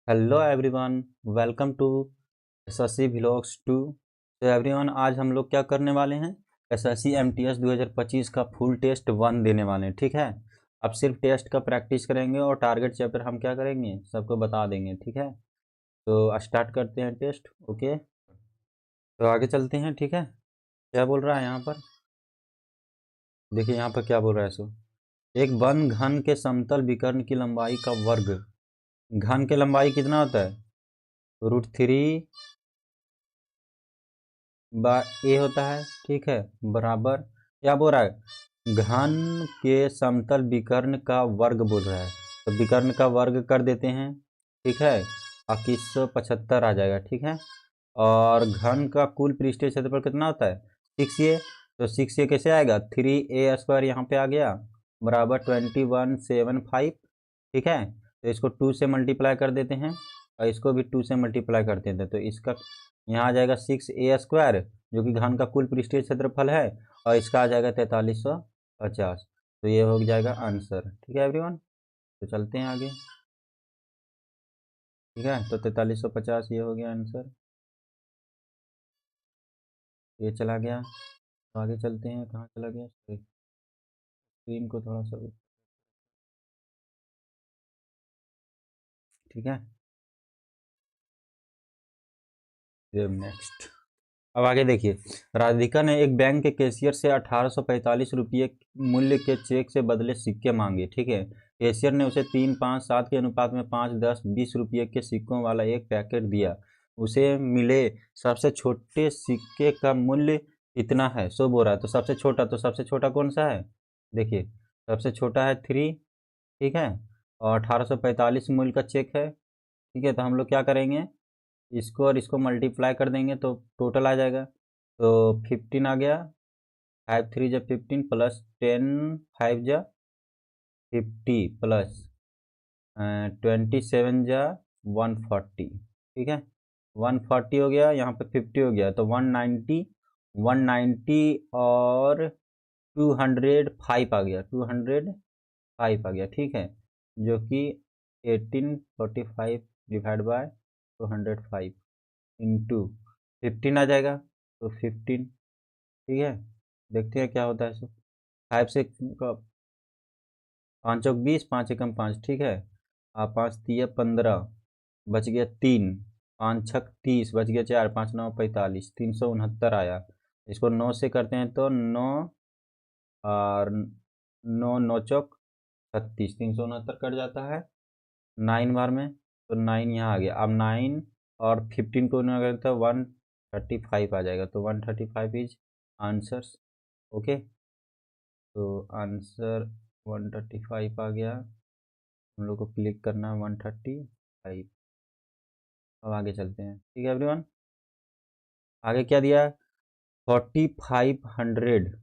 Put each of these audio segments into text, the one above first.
Hello everyone, welcome to SSC vlogs 2। तो everyone, आज हम लोग क्या करने वाले हैं? एसएससी एमटीएस 2025 का फुल टेस्ट 1 देने वाले हैं। ठीक है, अब सिर्फ टेस्ट का प्रैक्टिस करेंगे और टारगेट चैप्टर हम क्या करेंगे सबको बता देंगे। ठीक है, तो स्टार्ट करते हैं टेस्ट। ओके, तो आगे चलते हैं। ठीक है, क्या बोल रहा है यहाँ पर? देखिए यहाँ पर क्या बोल रहा है। सो एक वन घन के समतल विकर्ण की लंबाई का वर्ग। घन की लंबाई कितना होता है? √3 ए होता है। ठीक है, बराबर क्या बोल रहा है? घन के समतल विकर्ण का वर्ग बोल रहा है, तो विकर्ण का वर्ग कर देते हैं। ठीक है, 2175 आ जाएगा। ठीक है, और घन का कुल पृष्ठीय क्षेत्रफल कितना होता है? 6a। तो 6a कैसे आएगा? 3a² यहाँ पे आ गया, बराबर 2175। ठीक है, तो इसको 2 से मल्टीप्लाई कर देते हैं और इसको भी 2 से मल्टीप्लाई कर देते हैं, तो इसका यहाँ आ जाएगा 6a², जो कि घन का कुल पृष्ठीय क्षेत्रफल है, और इसका आ जाएगा 4350। तो ये हो जाएगा आंसर। ठीक है एवरीवन, तो चलते हैं आगे। ठीक है, तो 4350 ये हो गया आंसर, ये चला गया। तो आगे चलते हैं, कहाँ चला गया? स्क्रीन को थोड़ा सा। ठीक है, नेक्स्ट। अब आगे देखिए, राधिका ने एक बैंक के कैशियर से 1845 रुपये मूल्य के चेक से बदले सिक्के मांगे। ठीक है, कैशियर ने उसे 3, 5, 7 के अनुपात में 5, 10, 20 रुपये के सिक्कों वाला एक पैकेट दिया। उसे मिले सबसे छोटे सिक्के का मूल्य कितना है? सो बोल रहा है, तो सबसे छोटा कौन सा है? देखिए, सबसे छोटा है 3। ठीक है, और 1845 मूल्य का चेक है। ठीक है, तो हम लोग क्या करेंगे, इसको और इसको मल्टीप्लाई कर देंगे तो टोटल आ जाएगा। तो 15 आ गया, 5 3 जा 15 प्लस 10 5 जा 50 प्लस 27 जा 140। ठीक है, 140 हो गया, यहाँ पे 50 हो गया, तो 190, 190 और 205 आ गया, 205 आ गया। ठीक है, जो कि 1845 डिवाइड बाय 205 इंटू 15 आ जाएगा, तो 15। ठीक है, देखते हैं क्या होता है। सो 5 से 5 चौक 20, 5 एकम 5। ठीक है, 5 तिया 15, बच गया 3, 5 छक 30, बच गया 4, 5 9 45, 369 आया। इसको 9 से करते हैं तो 9 और 9 9 चौक 36, 369 कट जाता है 9 बार में, तो 9 यहाँ आ गया। अब 9 और 15 को ना करें तो 135 आ जाएगा, तो 135 इज आंसर्स। ओके, तो आंसर 135 आ गया। हम लोग को क्लिक करना है 135। अब आगे चलते हैं। ठीक है एवरीवन, आगे क्या दिया है? 4500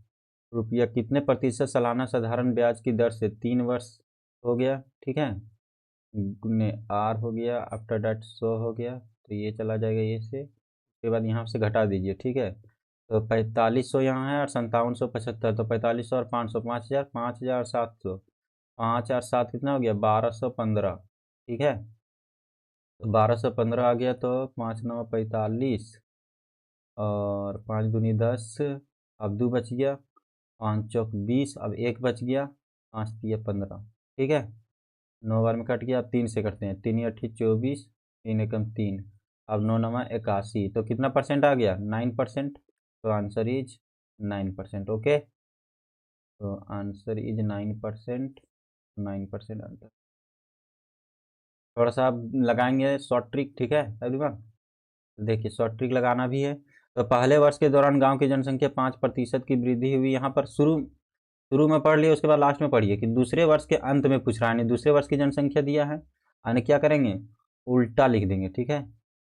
रुपया कितने प्रतिशत सालाना साधारण ब्याज की दर से 3 वर्ष हो गया? ठीक है, गुने आर हो गया, आफ्टर डैट 100 हो गया, तो ये चला जाएगा ये से, उसके बाद यहाँ से घटा दीजिए। ठीक है, तो 4500 यहाँ है और 5775, तो 4500 और 500, 5000, 5700, 5 और 7 कितना हो गया? 1215। ठीक है, तो 1215 आ गया, तो 5 9 45 और 5 दूनी 10, अब 2 बच गया, 5 चौक 20, अब 1 बच गया, 5 तिया 15। ठीक है, 9 बार में कट गया, अब 3 से करते हैं, 3 अठी 24, 3 एकम 3, अब 9 9 81, तो कितना परसेंट आ गया? 9%। तो आंसर इज 9%। ओके, तो आंसर इज 9%। 9% आंसर। थोड़ा सा आप लगाएंगे शॉर्ट ट्रिक। ठीक है एवरीवन, देखिए शॉर्ट ट्रिक लगाना भी है। तो पहले वर्ष के दौरान गांव की जनसंख्या 5% की वृद्धि हुई। यहाँ पर शुरू शुरू में पढ़ लिए, उसके बाद लास्ट में पढ़िए कि दूसरे वर्ष के अंत में पूछ रहा है, दूसरे वर्ष की जनसंख्या दिया है, यानी क्या करेंगे, उल्टा लिख देंगे। ठीक है,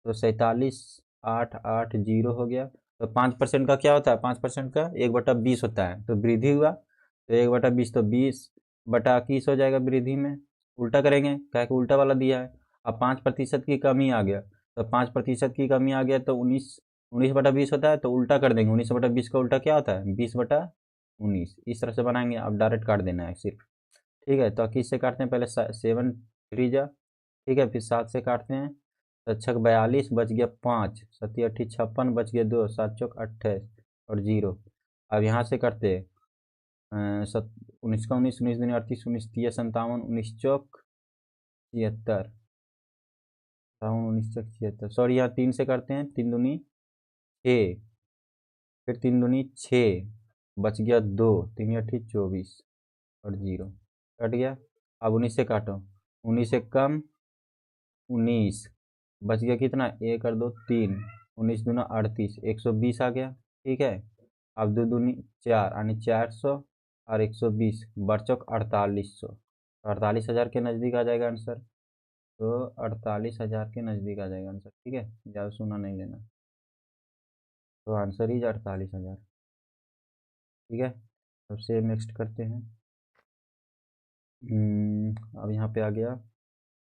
तो 47,880 हो गया। तो 5% का क्या होता है? 5% का 1/20 होता है, तो वृद्धि हुआ तो 1/20, तो 20/21 हो जाएगा वृद्धि में। उल्टा करेंगे, क्या कि उल्टा वाला दिया है। अब 5% की कमी आ गया, तो 5% की कमी आ गया, तो 19/20 होता है, तो उल्टा कर देंगे। 19/20 का उल्टा क्या होता है? 20/19। इस तरह से बनाएंगे, अब डायरेक्ट काट देना है सिर्फ। ठीक है, तो 21 से काटते हैं, पहले 7 3 जा ठीक है, फिर 7 से काटते हैं तो 6 42 बच गया 5, 7 8 56 बच गया 2, 7 चौक 28 और 0। अब यहाँ से करते हैं 19 का 19, 19 दूनी 38, 19 तिया 57, 19 चौक 76, 19 चौक 76, सॉरी यहाँ 3 से करते हैं, 3 दूनी 6, फिर 3 दूनी 6, बच गया 2, 3 अठी 24 और 0 कट गया। अब 19 से काटो, 19 से कम 19, बच गया कितना, 1 और 2 3, 19 दूना 38, 120 आ गया। ठीक है, अब 2 दूनी 4 यानी 400 और 120 बरचौक 4800, 48,000 के नज़दीक आ जाएगा आंसर। तो 48,000 के नज़दीक आ जाएगा आंसर। ठीक है, ज़्यादा सोना नहीं लेना। तो आंसर इज 48,000। ठीक है, अब से नेक्स्ट करते हैं। अब यहाँ पे आ गया,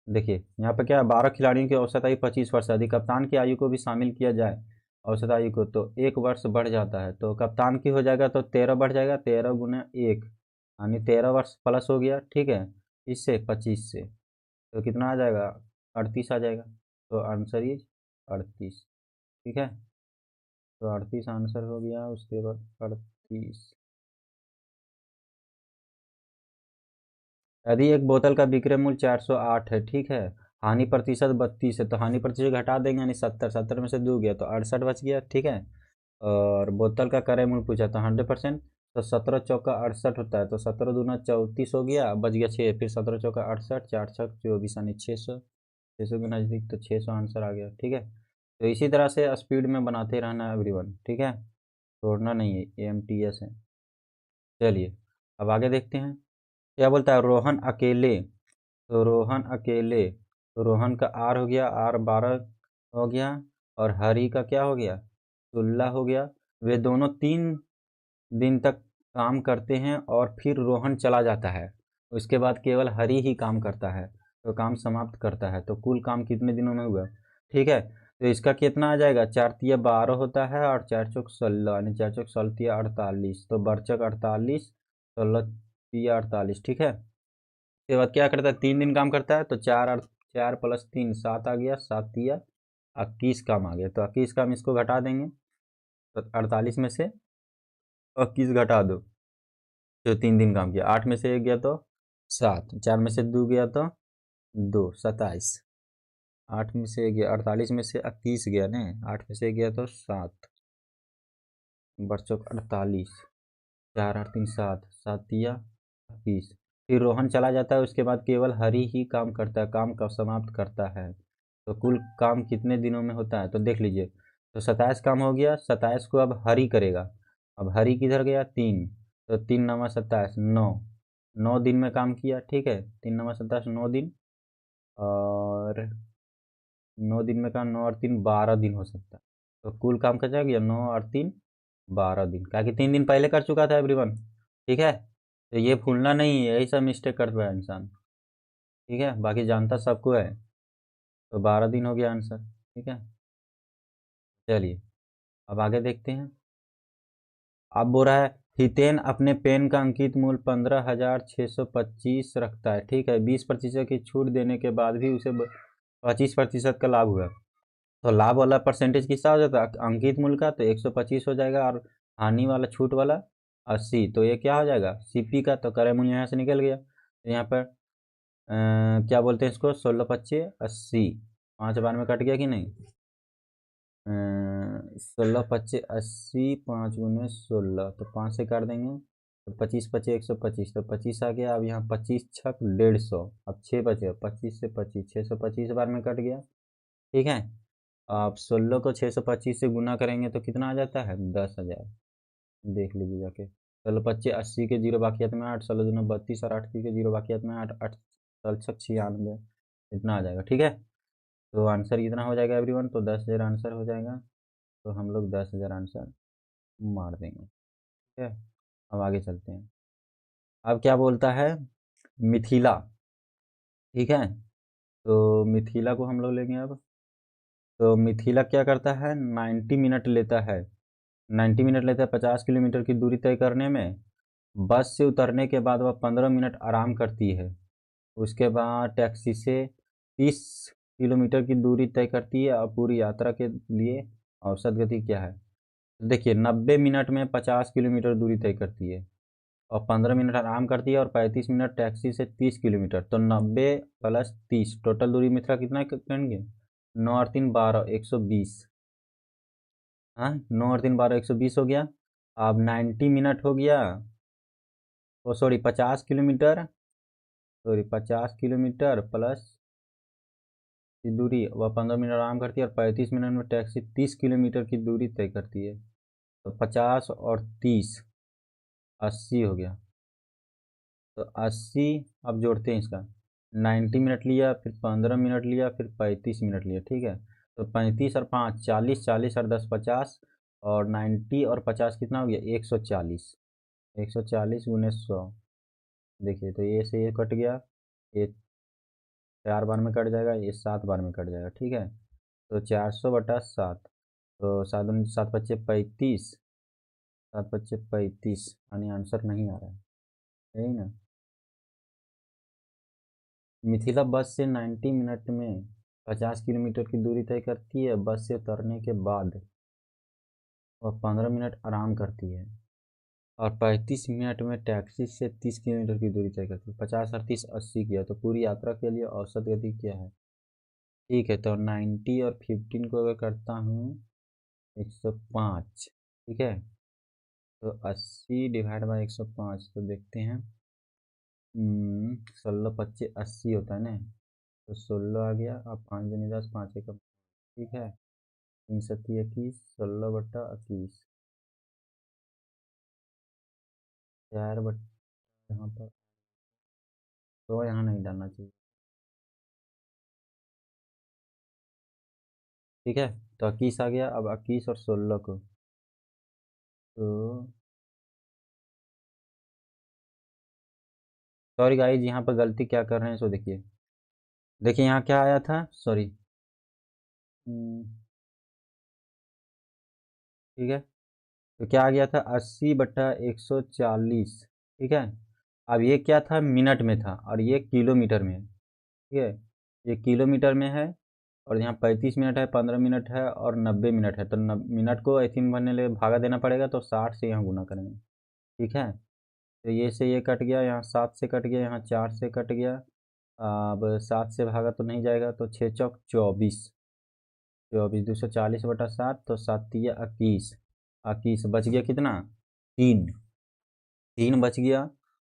देखिए यहाँ पे क्या है, 12 खिलाड़ियों की औसत आयु 25 वर्ष, यदि कप्तान की आयु को भी शामिल किया जाए औसत आयु को तो 1 वर्ष बढ़ जाता है। तो कप्तान की हो जाएगा तो 13 बढ़ जाएगा, 13 गुना 1 यानी 13 वर्ष प्लस हो गया। ठीक है, इससे 25 से तो कितना आ जाएगा, 38 आ जाएगा। तो आंसर इज 38। ठीक है, तो 38 आंसर हो गया। उसके बाद 38, यदि एक बोतल का विक्रय मूल्य 408 है, ठीक है, हानि प्रतिशत 32 है, तो हानि प्रतिशत घटा देंगे यानी 70, 70 में से 2 गया तो 68 बच गया। ठीक है, और बोतल का क्रय मूल्य पूछा था 100%, तो 17 चौका 68 होता है, तो 17 दूना 34 हो गया, बच गया 6, फिर 17 चौका 68, 4 छक 24 यानी 600, 600 के नज़दीक, तो 600 आंसर आ गया। ठीक है, तो इसी तरह से स्पीड में बनाते रहना है एवरीवन। ठीक है, छोड़ना नहीं है, AMTS है। चलिए अब आगे देखते हैं क्या बोलता है। रोहन अकेले, तो रोहन अकेले, तो रोहन का आर हो गया, आर 12 हो गया, और हरी का क्या हो गया, 16 हो गया। वे दोनों 3 दिन तक काम करते हैं और फिर रोहन चला जाता है। उसके बाद केवल हरी ही काम करता है, तो काम समाप्त करता है। तो कुल काम कितने दिनों में हुआ। ठीक है, तो इसका कितना आ जाएगा, 4 तिया 12 होता है और 4 चौक 16 यानी 4 चौक 16 तिया 48, तो बरचक 48, 16 तिया 48। ठीक है, उसके बाद क्या करता है, 3 दिन काम करता है, तो 4 और 4 प्लस 3 7 आ गया, 7 तिया 21 काम आ गया। तो 21 काम इसको घटा देंगे, तो 48 में से 21 घटा दो, जो 3 दिन काम किया। 8 में से 1 गया तो 7, 4 में से 2 गया तो 2, 27, 8 में से 1 गया, 48 में से 21 गया न, 8 में से 1 गया तो 7, बरचौक 48, 4 8 3 7, 7 तिया 21। फिर रोहन चला जाता है, उसके बाद केवल हरी ही काम करता है, काम का समाप्त करता है। तो कुल काम कितने दिनों में होता है, तो देख लीजिए। तो 27 काम हो गया, 27 को अब हरी करेगा। अब हरी किधर गया, 3, तो 3 नवा 27, 9, 9 दिन में काम किया। ठीक है, 3 नवा 27, 9 दिन, और 9 दिन में काम, 9 और 3 12 दिन हो सकता है। तो कुल काम का जा गया 9 और 3 12 दिन, क्या कि 3 दिन पहले कर चुका था एवरीवन। ठीक है, तो ये भूलना नहीं है, यही सब मिस्टेक करता है इंसान। ठीक है, बाकी जानता सबको है। तो 12 दिन हो गया आंसर। ठीक है, चलिए अब आगे देखते हैं। अब बोल रहा है हितेन अपने पेन का अंकित मूल्य 15,625 रखता है। ठीक है, 20% की छूट देने के बाद भी उसे 25% का लाभ हुआ। तो लाभ वाला परसेंटेज कितना हो जाता है, अंकित मूल्य का तो 125 हो जाएगा, और हानि वाला छूट वाला 80, तो ये क्या हो जाएगा, CP का। तो क्रय मूल्य यहाँ से निकल गया। तो यहाँ पर क्या बोलते हैं इसको, 16 25 80, 5 बार में कट गया कि नहीं, 16 25 80, 5 × 16, तो 5 से काट देंगे, तो 25 25 125, तो 25 आ गया। अब यहाँ 25 छक 150, अब 6 बचे, 25 से 25 625 बार में कट गया। ठीक है, आप 16 को 625 से गुना करेंगे तो कितना आ जाता है, 10,000। देख लीजिए जाके, 16 25 80 के 0 बाकियात में 8, 16 दूना 32 और 8 के 0 बाकियात में 8, 8 16 96, इतना आ जाएगा। ठीक है, तो आंसर इतना हो जाएगा एवरीवन, तो 10,000 आंसर हो जाएगा। तो हम लोग 10,000 आंसर मार देंगे। ठीक है, अब आगे चलते हैं। अब क्या बोलता है, मिथिला। ठीक है, तो मिथिला को हम लोग लेंगे अब। तो मिथिला क्या करता है, 90 मिनट लेता है, 90 मिनट लेता है 50 किलोमीटर की दूरी तय करने में। बस से उतरने के बाद वह 15 मिनट आराम करती है। उसके बाद टैक्सी से किलोमीटर की दूरी तय करती है और पूरी यात्रा के लिए औसत गति क्या है। तो देखिए 90 मिनट में 50 किलोमीटर दूरी तय करती है और 15 मिनट आराम करती है और 35 मिनट टैक्सी से 30 किलोमीटर। तो 90 + 30 टोटल दूरी मित्रा कितना करेंगे, 9 और 3 12 120। हाँ 9 और 3 12 120 हो गया। अब 90 मिनट हो गया, oh sorry 50 kilometre, sorry 50 kilometre plus की दूरी वह 15 मिनट आराम करती है और 35 मिनट में टैक्सी 30 किलोमीटर की दूरी तय करती है। तो 50 और 30 80 हो गया। तो 80, अब जोड़ते हैं इसका, 90 मिनट लिया, फिर 15 मिनट लिया, फिर 35 मिनट लिया, ठीक है। तो 35 और 5 40, 40 और 10 50, और 90 और 50 कितना हो गया 140, 140 गुने 100। देखिए तो ये से ये कट गया, ये 4 बार में कट जाएगा, ये 7 बार में कट जाएगा, ठीक है। तो 400/7, तो 7 7 पच्चे 35, 7 पच्चे 35, यानी आंसर नहीं आ रहा है, यही ना। मिथिला बस से 90 मिनट में 50 किलोमीटर की दूरी तय करती है। बस से उतरने के बाद वह 15 मिनट आराम करती है और 35 मिनट में टैक्सी से 30 किलोमीटर की दूरी तय करती है। 50 और 30 80 किया, तो पूरी यात्रा के लिए औसत गति क्या है। ठीक है, तो 90 और 15 को अगर करता हूँ 105, ठीक है। तो 80/105, तो देखते हैं, 16 पच्चे 80 होता है ना। तो 16 आ गया, अब 5 दूनी 10, 5 एकम, ठीक है। 3 सत्ती 21, 16/21, 4 यहाँ पर, तो यहाँ नहीं डालना चाहिए, ठीक है। तो 21 आ गया, अब 21 और 16 को, तो सॉरी गाइज, यहाँ पर गलती क्या कर रहे हैं, सो देखिए, देखिए यहाँ क्या आया था, सॉरी, ठीक है। तो क्या आ गया था 80/140, ठीक है। अब ये क्या था, मिनट में था और ये किलोमीटर में है, ठीक है। ये किलोमीटर में है और यहाँ 35 मिनट है, 15 मिनट है और 90 मिनट है। तो मिनट को ऐसे में बनने लगे भागा देना पड़ेगा, तो 60 से यहाँ गुना करेंगे, ठीक है। तो ये से ये कट गया, यहाँ 7 से कट गया, यहाँ 4 से कट गया। अब 7 से भागा तो नहीं जाएगा, तो 6 चौक 24, 24 240/7, तो 7 तिया 21, 21 बच गया कितना, 3, 3 बच गया।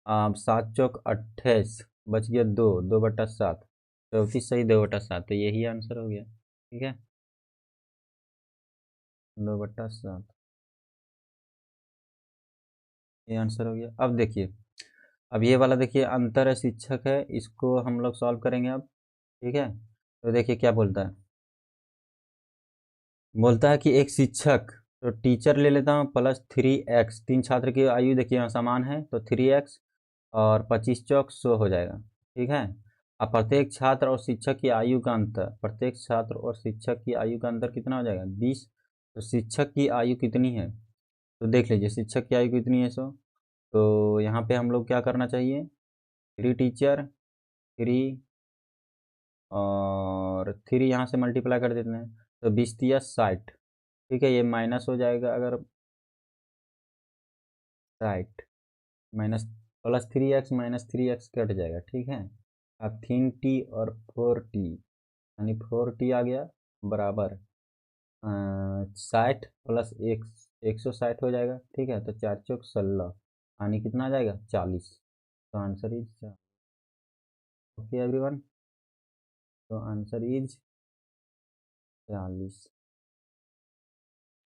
अब 7 चौक 28, बच गया 2, 2/7, 34 सही 2/7, तो यही आंसर हो गया, ठीक है, 2/7, ये आंसर हो गया। अब देखिए, अब ये वाला देखिए, अंतर है शिक्षक है, इसको हम लोग सॉल्व करेंगे अब, ठीक है। तो देखिए क्या बोलता है, बोलता है कि एक शिक्षक, तो टीचर ले लेता हूँ, +3x, 3 छात्र की आयु देखिए यहाँ समान है, तो 3x और 25 चौक 100 हो जाएगा, ठीक है। अब प्रत्येक छात्र और शिक्षक की आयु का अंतर, प्रत्येक छात्र और शिक्षक की आयु का अंतर कितना हो जाएगा 20। तो शिक्षक की आयु कितनी है, तो देख लीजिए शिक्षक की आयु कितनी है, सो तो यहाँ पे हम लोग क्या करना चाहिए, 3 टीचर, 3 और 3 यहाँ से मल्टीप्लाई कर देते हैं, तो 20 तिया 60, ठीक है। ये माइनस हो जाएगा, अगर 60 माइनस +3x -3x कट जाएगा, ठीक है। अब 3t और 4t, यानी 4t आ गया बराबर 60 + 160 हो जाएगा, ठीक है। तो 4 चौक 16, यानी कितना आ जाएगा 40, तो आंसर इज 4। ओके एवरीवन, तो आंसर इज 40।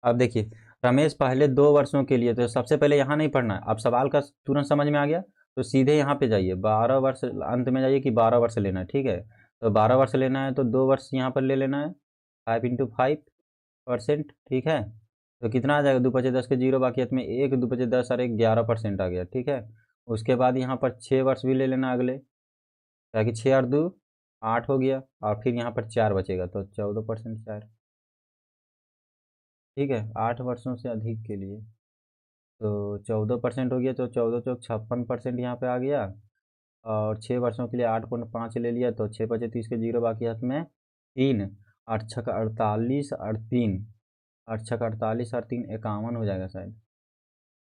अब देखिए, रमेश पहले 2 वर्षों के लिए, तो सबसे पहले यहाँ नहीं पढ़ना है, अब सवाल का तुरंत समझ में आ गया, तो सीधे यहाँ पे जाइए, 12 वर्ष अंत में जाइए कि 12 वर्ष लेना है, ठीक है। तो 12 वर्ष लेना है, तो 2 वर्ष यहाँ पर ले लेना है, 5 × 5%, ठीक है। तो कितना आ जाएगा, 2×5 = 10 के 0, बाकी में 1 2×5 = 10 और 1 11% आ गया, ठीक है। उसके बाद यहाँ पर 6 वर्ष भी ले लेना अगले, ताकि 6 और 2 8 हो गया, और फिर यहाँ पर 4 बचेगा, तो 14% 4, ठीक है, 8 वर्षों से अधिक के लिए। तो 14% हो गया, तो 14 चौक 56% यहाँ पे आ गया। और 6 वर्षों के लिए 8.5 ले लिया, तो 6×5 = 30 के 0 बाकी हाथ में 3, 8×6 = 48 और 3, 8×6 = 48 और 3 51 हो जाएगा शायद,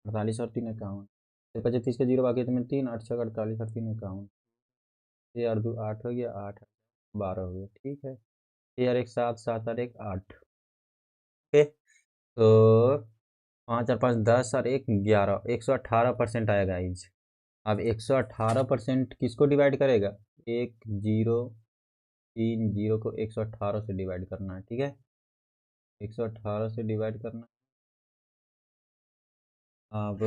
48 और 3 51, 6×5 = 30 के 0 बाकी हाथ में 3, 8×6 = 48 और 3 51, 6 और 2 8 हो गया, 8 12 हो गया, ठीक है। 6 और 1 7, 7 और 1 8, ओके। तो 5 और 5 10 और 1 11, 118% आएगा गाइज। अब 118% किसको डिवाइड करेगा, 1 0 3 0 को 118 से डिवाइड करना है, ठीक है, 118 से डिवाइड करना। अब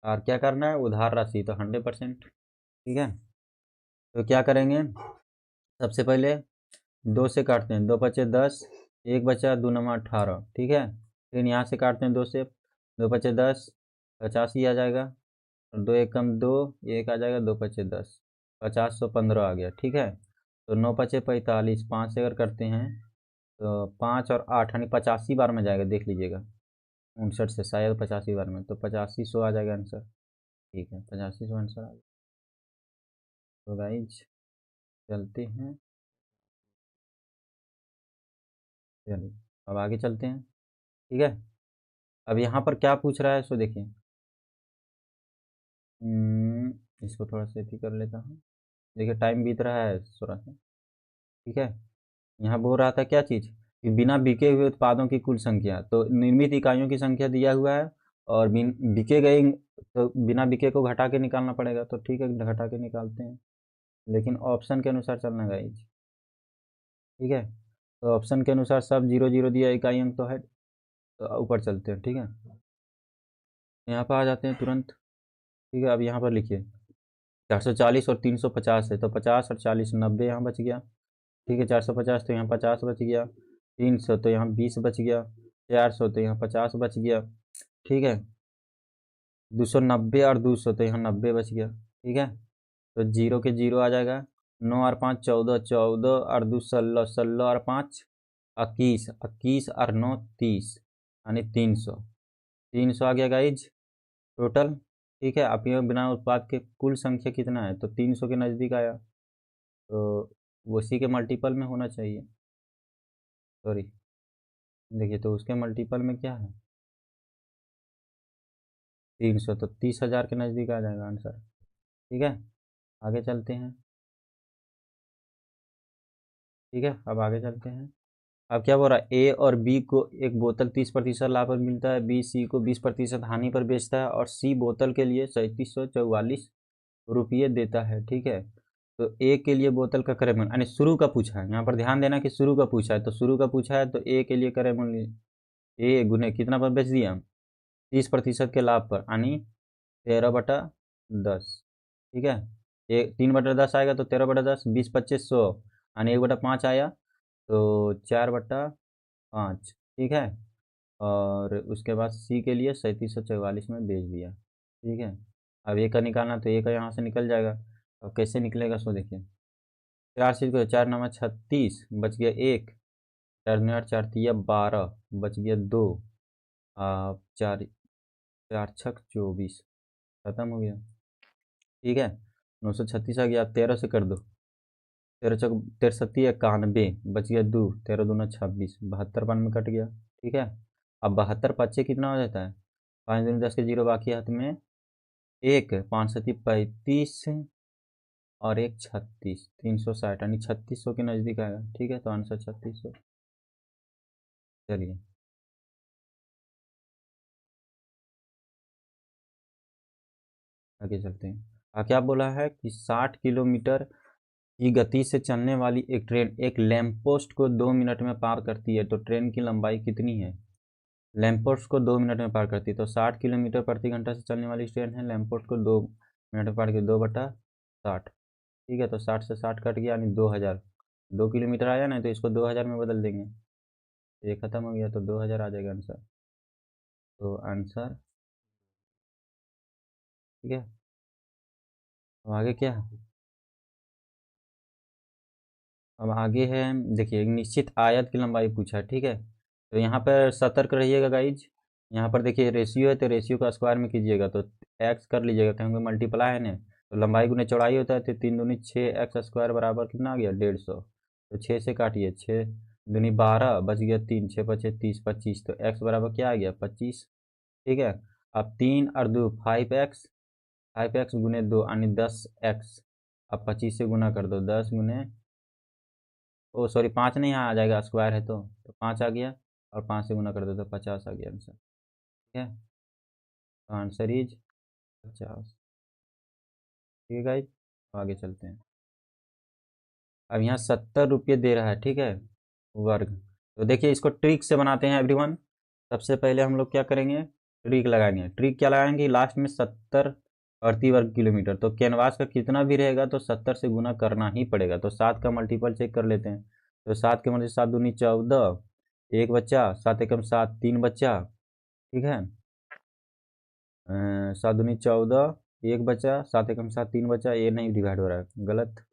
और क्या करना है, उधार राशि तो 100%, ठीक है। तो क्या करेंगे, सबसे पहले 2 से काटते हैं, 2×5 = 10, 1 बचा, 2 9 18, ठीक है। फिर यहाँ से काटते हैं 2 से, 2×5 = 10, 85 आ जाएगा, और 2 1 कम 2, 1 आ जाएगा, 2×5 = 10, 50 100 15 आ गया, ठीक है। तो 9×5 = 45, 5 से अगर करते हैं तो 5 और 8 यानी 85 बार में जाएगा, देख लीजिएगा, 59 से शायद 85 बार में, तो 85 100 आ जाएगा आंसर, ठीक है, 85 100 आंसर आ गया। तो गाइज चलते हैं, चलिए अब आगे चलते हैं, ठीक है। अब यहाँ पर क्या पूछ रहा है सो देखिए, इसको थोड़ा सा एथी कर लेता हूँ, देखिए टाइम बीत रहा है थोड़ा सा, ठीक है। यहाँ बोल रहा था क्या चीज़, कि बिना बिके हुए उत्पादों की कुल संख्या, तो निर्मित इकाइयों की संख्या दिया हुआ है, और बिके गए तो बिना बिके को घटा के निकालना पड़ेगा, तो ठीक है घटा के निकालते हैं, लेकिन ऑप्शन के अनुसार चलना गाइज, ठीक है। तो ऑप्शन के अनुसार सब 0 0 दिया, इकाई अंक तो है, तो ऊपर चलते हैं, ठीक है। यहाँ पर आ जाते हैं तुरंत, ठीक है। अब यहाँ पर लिखिए 440 और 350 है, तो 50 और 40 90 यहाँ बच गया, ठीक है। 450 तो यहाँ 50 बच गया, 300 तो यहाँ 20 बच गया, 400 तो यहाँ 50 बच गया, ठीक है। 290 और 200 तो यहाँ 90 बच गया, ठीक है। तो 0 के 0 आ जाएगा, 9 और 5 14, 14 और 2 16, 16 और 5 21, 21 और 9 30, यानी 300, 300 आ गया गाइज टोटल, ठीक है। आप ये बिना उत्पाद के कुल संख्या कितना है, तो 300 के नज़दीक आया, तो उसी के मल्टीपल में होना चाहिए, सॉरी देखिए, तो उसके मल्टीपल में क्या है 300, तो 30,000 के नज़दीक आ जाएगा आंसर, ठीक है। आगे चलते हैं, ठीक है। अब आगे चलते हैं, अब क्या बोल रहा है, ए और बी को एक बोतल 30% लाभ पर मिलता है, बी सी को 20% हानि पर बेचता है, और सी बोतल के लिए 3744 रुपये देता है, ठीक है। तो ए के लिए बोतल का क्रय मूल्य, यानी शुरू का पूछा है, यहाँ पर ध्यान देना कि शुरू का पूछा है, तो शुरू का पूछा है, तो ए के लिए क्रय मूल्य, ए गुने कितना पर बेच दिया, 30% के लाभ पर, यानी 13/10, ठीक है। 3/10 आएगा, तो 13/10, 20 25 100, यानी 1/5 आया, तो 4/5, ठीक है। और उसके बाद सी के लिए 3744 में बेच दिया, ठीक है। अब ए का निकालना, तो ए का यहाँ से निकल जाएगा, अब कैसे निकलेगा सो देखिए, 4 चीज को 4 9 36 बच गया 1, 4 9 8 4 3 12 बच गया 2, 4 4 6 24, खत्म हो गया, ठीक है। 936 आ गया, 13 से कर दो, 13 91 बच गया 2, 13 दूना 26, 72 पान में कट गया, ठीक है। अब 72 पच्चे कितना हो जाता है, 5 दूनी 10 के 0 बाकी हाथ में 1, 5 सती 35 और 1 36, 360, यानी 3600 के नज़दीक आएगा, ठीक है। तो आंसर 3600, चलिए आगे चलते हैं। क्या बोला है कि 60 किलोमीटर की गति से चलने वाली एक ट्रेन एक लैंप पोस्ट को 2 मिनट में पार करती है, तो ट्रेन की लंबाई कितनी है, लैंप पोस्ट को 2 मिनट में पार करती है, तो 60 किलोमीटर प्रति घंटा से चलने वाली ट्रेन है, लैंप पोस्ट को 2 मिनट में पार की, 2/60, ठीक है। तो 60 से 60 कट गया, यानी 2000, 2 किलोमीटर आया ना, तो इसको 2000 में बदल देंगे, तो ये खत्म हो गया, तो 2000 आ जाएगा आंसर, तो आंसर, ठीक है। अब आगे क्या है, अब आगे है, देखिए एक निश्चित आयत की लंबाई पूछा है, ठीक है। तो यहाँ पर सतर्क रहिएगा गाइज, यहाँ पर देखिए रेशियो है, तो रेशियो का स्क्वायर में कीजिएगा, तो एक्स कर लीजिएगा क्योंकि मल्टीप्लाई है ना, तो लंबाई गुने चौड़ाई होता है, तो 3 दूनी 6 x² बराबर कितना आ गया 150। तो 6 से काटिए, 6 दूनी 12 बच गया 3, 6 × 5 = 30, 25। तो x बराबर क्या आ गया 25। ठीक है। अब 3 और 2 5x, 5x गुने 2 यानी 10x। अब 25 से गुना कर दो, 10 गुने, ओ सॉरी 5 नहीं, यहाँ आ जाएगा स्क्वायर है तो 5 आ गया, और 5 से गुना कर दो तो 50 आ गया आंसर। ठीक है, तो आंसर इज 50। ठीक है गाइज, आगे चलते हैं। अब यहाँ 70 रुपये दे रहा है, ठीक है, वर्ग। तो देखिए इसको ट्रिक से बनाते हैं एवरीवन। सबसे पहले हम लोग क्या करेंगे, ट्रिक लगाएंगे। ट्रिक क्या लगाएंगे, लास्ट में 70 प्रति वर्ग किलोमीटर, तो कैनवास का कितना भी रहेगा तो 70 से गुना करना ही पड़ेगा। तो 7 का मल्टीपल चेक कर लेते हैं। तो 7 के मल्टीपल 7 दूनी 14, एक बच्चा, 7 एकम 7, 3 बच्चा। ठीक है, 7 दूनी 14, एक बचा, 7 एकम 7, 3 बचा, ये नहीं डिवाइड हो रहा है, गलत।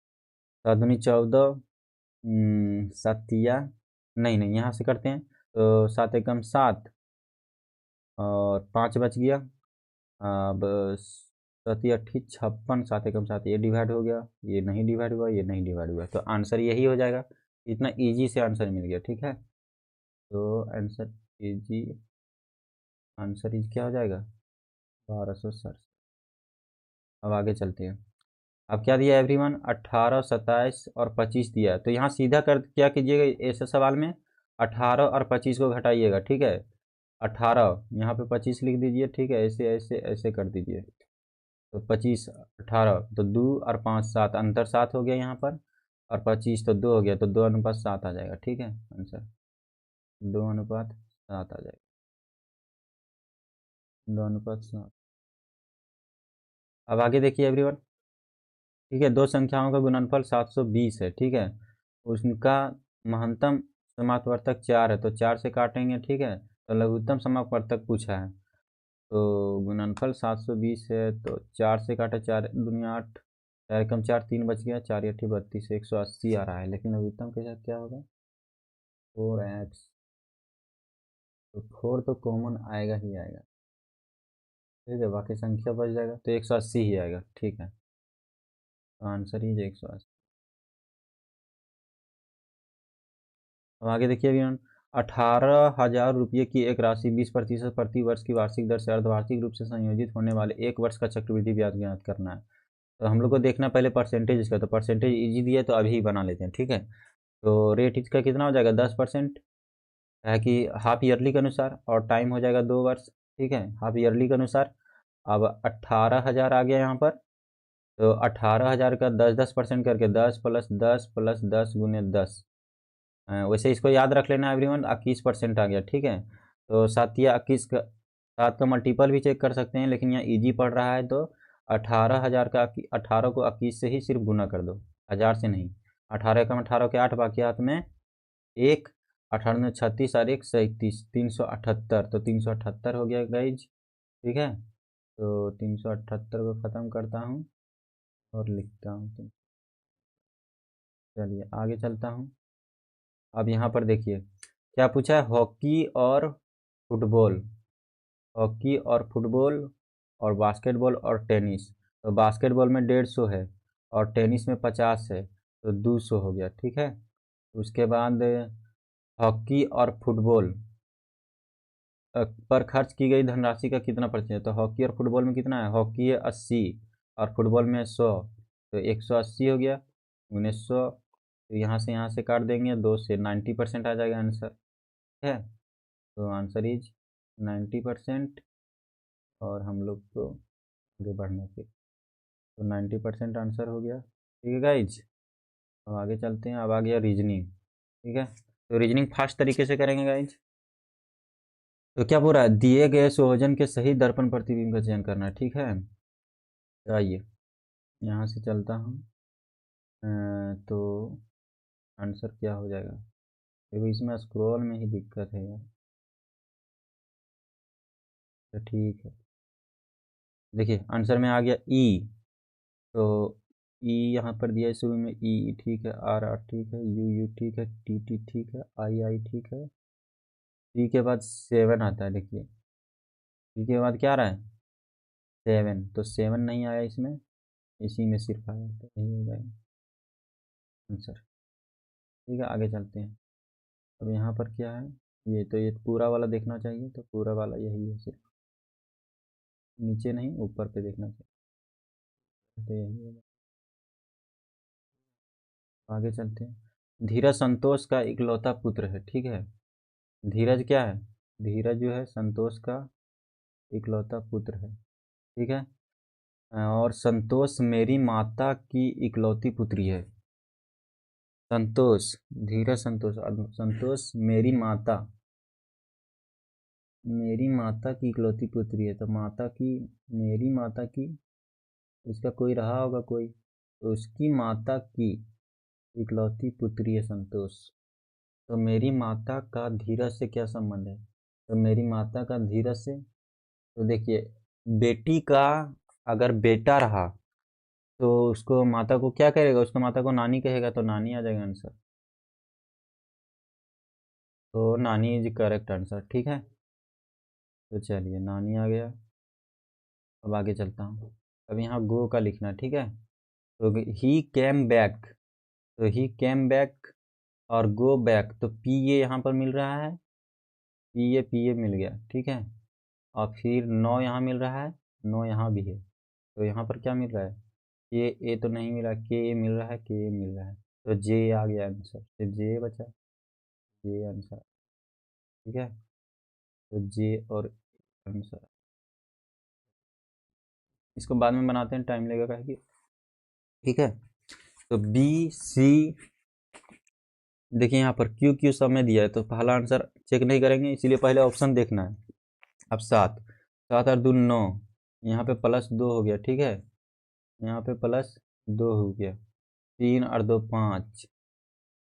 7 दूनी 14, सातिया, नहीं नहीं, यहाँ से करते हैं। तो 7 एकम 7 और 5 बच गया। अब 7 × 8 = 56, 7 एकम 7 ये डिवाइड हो गया, ये नहीं डिवाइड हुआ, ये नहीं डिवाइड हुआ, तो आंसर यही हो जाएगा। इतना इजी से आंसर मिल गया। ठीक है, तो आंसर इजी, आंसर इज क्या हो जाएगा 1260। अब आगे चलते हैं। अब क्या दिया एवरीवन, 18, 27 और 25 दिया है। तो यहाँ सीधा कर क्या कीजिएगा, ऐसे सवाल में 18 और 25 को घटाइएगा। ठीक है, 18 यहाँ पे 25 लिख दीजिए। ठीक है, ऐसे ऐसे ऐसे कर दीजिए। तो 25 18, तो 2 और 5 7, अंतर 7 हो गया यहाँ पर, और 25 तो 2 हो गया, तो 2 अनुपात 7 आ जाएगा। ठीक है, आंसर 2 अनुपात 7 आ जाएगा, 2 अनुपात 7। अब आगे देखिए एवरीवन। ठीक है, दो संख्याओं का गुणनफल 720 है। ठीक है, उनका महत्तम समापवर्तक 4 है, तो 4 से काटेंगे। ठीक है, तो लघुत्तम समापवर्तक पूछा है। तो गुणनफल 720 है, तो 4 से काटा, 4 दूनी 8, 4 एकम 4, 3 बच गया, 4 × 8 = 32, 180 आ रहा है। लेकिन लघुत्तम के साथ क्या होगा 4x, तो 4 तो कॉमन आएगा ही आएगा। ठीक है, बाकी संख्या बच जाएगा, तो 180 ही आएगा। ठीक है, तो आंसर ही 180। अब आगे देखिए अभी, 18,000 रुपये की एक राशि 20% प्रति वर्ष की वार्षिक दर से अर्धवार्षिक रूप से संयोजित होने वाले एक वर्ष का चक्रवृद्धि ब्याज ज्ञात करना है। तो हम लोग को देखना पहले परसेंटेज इसका, तो परसेंटेज इजी दिया तो अभी बना लेते हैं। ठीक है, तो रेट इसका कितना हो जाएगा 10%, है कि हाफ ईयरली के अनुसार, और टाइम हो जाएगा 2 वर्ष। ठीक है, हाफ ईयरली के अनुसार। अब 18,000 आ गया यहाँ पर, तो 18,000 का 10% करके 10 + 10 + 10 गुने 10। वैसे इसको याद रख लेना एवरीवन, 21% आ गया। ठीक है, तो 7 या 21 का, 7 का मल्टीपल भी चेक कर सकते हैं, लेकिन यहाँ इजी पड़ रहा है, तो 18,000 का 18 को 21 से ही सिर्फ गुना कर दो, 1000 से नहीं। 18 एकम 18 के 8, बाकी हाथ में 1, 18 में 36 और 1 37, 378, तो 378 हो गया गाइज। ठीक है, तो 378 को ख़त्म करता हूँ और लिखता हूँ। चलिए आगे चलता हूँ। अब यहाँ पर देखिए क्या पूछा है, हॉकी और फुटबॉल, हॉकी और फुटबॉल और बास्केटबॉल और टेनिस। तो बास्केटबॉल में 150 है, और टेनिस में 50 है, तो 200 हो गया। ठीक है, उसके बाद हॉकी और फुटबॉल पर खर्च की गई धनराशि का कितना प्रतिशत है। तो हॉकी और फुटबॉल में कितना है, हॉकी है 80 और फुटबॉल में 100, तो 180 हो गया, 1900। तो यहाँ से काट देंगे, 2 से 90% आ जाएगा आंसर। ठीक है, तो आंसर इज 90%, और हम लोग को आगे बढ़ने से, तो 90% आंसर हो गया। ठीक है गाइज, अब आगे चलते हैं। अब आ गया रीजनिंग। ठीक है, तो रीजनिंग फास्ट तरीके से करेंगे गाइज। तो क्या बोल रहा है, दिए गए संयोजन के सही दर्पण प्रतिबिंब का चयन करना है। ठीक है, तो आइए यहाँ से चलता हूँ। तो आंसर क्या हो जाएगा, देखो इसमें स्क्रॉल में ही दिक्कत है यार। तो ठीक है, देखिए आंसर में आ गया ई। तो ई यहाँ पर दिया है शुरू में, ई ठीक है, आर आर ठीक है, यू यू ठीक है, टी टी ठीक है, आई आई ठीक है। टी के बाद 7 आता है, देखिए टी के बाद क्या आ रहा है 7, तो 7 नहीं आया इसमें। इसी में सिर्फ आया तो यही हो जाएगा आंसर। ठीक है, आगे चलते हैं। अब यहाँ पर क्या है, ये पूरा वाला देखना चाहिए, तो पूरा वाला यही है, सिर्फ नीचे नहीं ऊपर पे देखना चाहिए, तो यही होगा। आगे चलते हैं। धीरज संतोष का इकलौता पुत्र है। ठीक है, धीरज क्या है, धीरज जो है संतोष का इकलौता पुत्र है। ठीक है, और संतोष मेरी माता की इकलौती पुत्री है। संतोष, धीरज संतोष, संतोष मेरी माता की इकलौती पुत्री है, तो माता की, मेरी माता की, इसका कोई रहा होगा कोई, तो उसकी माता की इकलौती पुत्री है संतोष। तो मेरी माता का धीरज से क्या संबंध है, तो मेरी माता का धीरज से, तो देखिए बेटी का अगर बेटा रहा तो उसको माता को क्या करेगा, उसको माता को नानी कहेगा, तो नानी आ जाएगा आंसर। तो नानी इज करेक्ट आंसर। ठीक है, तो चलिए नानी आ गया। अब आगे चलता हूँ। अब यहाँ गो का लिखना है। ठीक है, तो ही केम बैक, तो ही केम बैक और गो बैक, तो पी ए यहाँ पर मिल रहा है, पी ए मिल गया। ठीक है, और फिर नो यहाँ मिल रहा है, नो यहाँ भी है, तो यहाँ पर क्या मिल रहा है, के ए तो नहीं मिला, के ए मिल रहा है, के ए मिल रहा है, तो जे आ गया आंसर, तो जे बचा, जे आंसर। ठीक है, तो जे और आंसर। इसको बाद में बनाते हैं, टाइम लगेगा कि। ठीक है, तो बी सी, देखिए यहाँ पर क्यू क्यू सब में दिया है, तो पहला आंसर चेक नहीं करेंगे, इसीलिए पहले ऑप्शन देखना है। अब 7, 7 और 2 9, यहाँ पे +2 हो गया। ठीक है, यहाँ पे +2 हो गया, 3 और 2 5।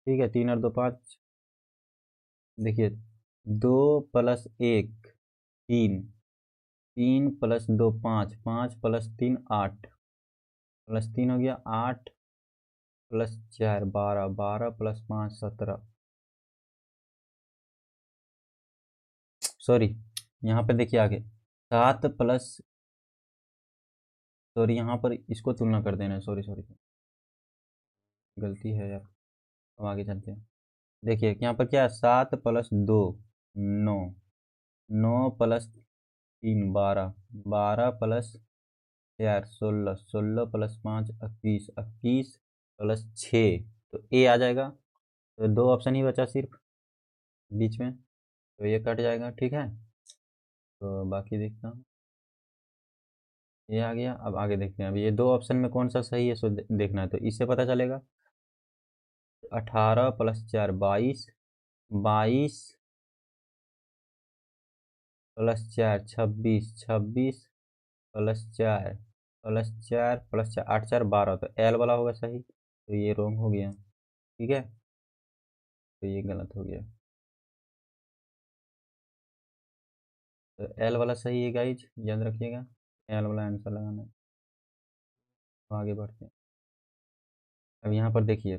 ठीक है, 3 और 2 5, देखिए 2 + 1 3, 3 + 2 5, 5 + 3 8, +3 हो गया 8, +4 12, 12 + 5 17, सॉरी यहाँ पे देखिए आगे 7 प्लस, सॉरी यहाँ पर इसको तुलना कर देना, सॉरी सॉरी गलती है यार। अब आगे चलते हैं। देखिए यहाँ पर क्या है, 7 + 2 9, 9 + 3 12, 12 + 4 16, 16 + 5 21, 21 + 6, तो ए आ जाएगा। तो 2 ऑप्शन ही बचा सिर्फ बीच में, तो ये कट जाएगा। ठीक है, तो बाकी देखता हूँ, ये आ गया। अब आगे देखते हैं, अब ये 2 ऑप्शन में कौन सा सही है, सो देखना है, तो इससे पता चलेगा। 18 + 4 22, 22 + 4 26, 26 + 4 + 4 + 4 8 4 12, तो एल वाला होगा सही, तो ये रॉन्ग हो गया। ठीक है, तो ये गलत हो गया, तो एल वाला सही है गाइज, याद रखिएगा, एल वाला आंसर लगाना है। तो आगे बढ़ते हैं। अब यहाँ पर देखिए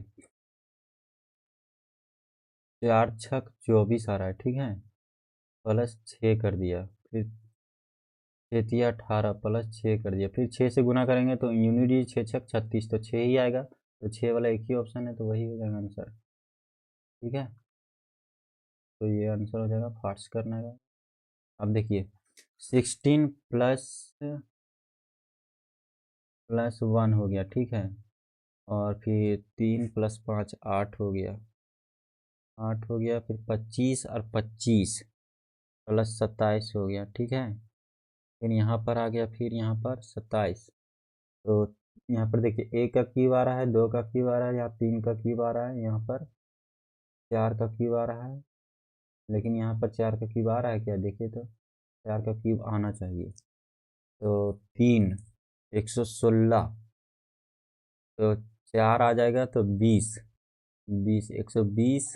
4 छक 24 आ रहा है। ठीक है, +6 कर दिया, फिर 6 18 +6 कर दिया, फिर 6 से गुना करेंगे तो यूनिट 6 छक 36, तो 6 ही आएगा, तो 6 वाला एक ही ऑप्शन है, तो वही हो जाएगा आंसर। ठीक है, तो ये आंसर हो जाएगा, फार्स करना है। अब देखिए 16 +1 हो गया। ठीक है, और फिर 3 + 5 8 हो गया, 8 हो गया, फिर 25 और 25 +27 हो गया। ठीक है, फिर यहाँ पर आ गया, फिर यहाँ पर 27, तो यहाँ पर देखिए 1 का क्यूब आ रहा है, 2 का क्यूब आ रहा है, यहाँ 3 का क्यूब आ रहा है, यहाँ पर 4 का क्यूब आ रहा है, लेकिन यहाँ पर 4 का क्यूब आ रहा है क्या, देखिए तो 4 का क्यूब आना चाहिए, तो 3 116, तो 4 आ जाएगा, तो 20, 20 120,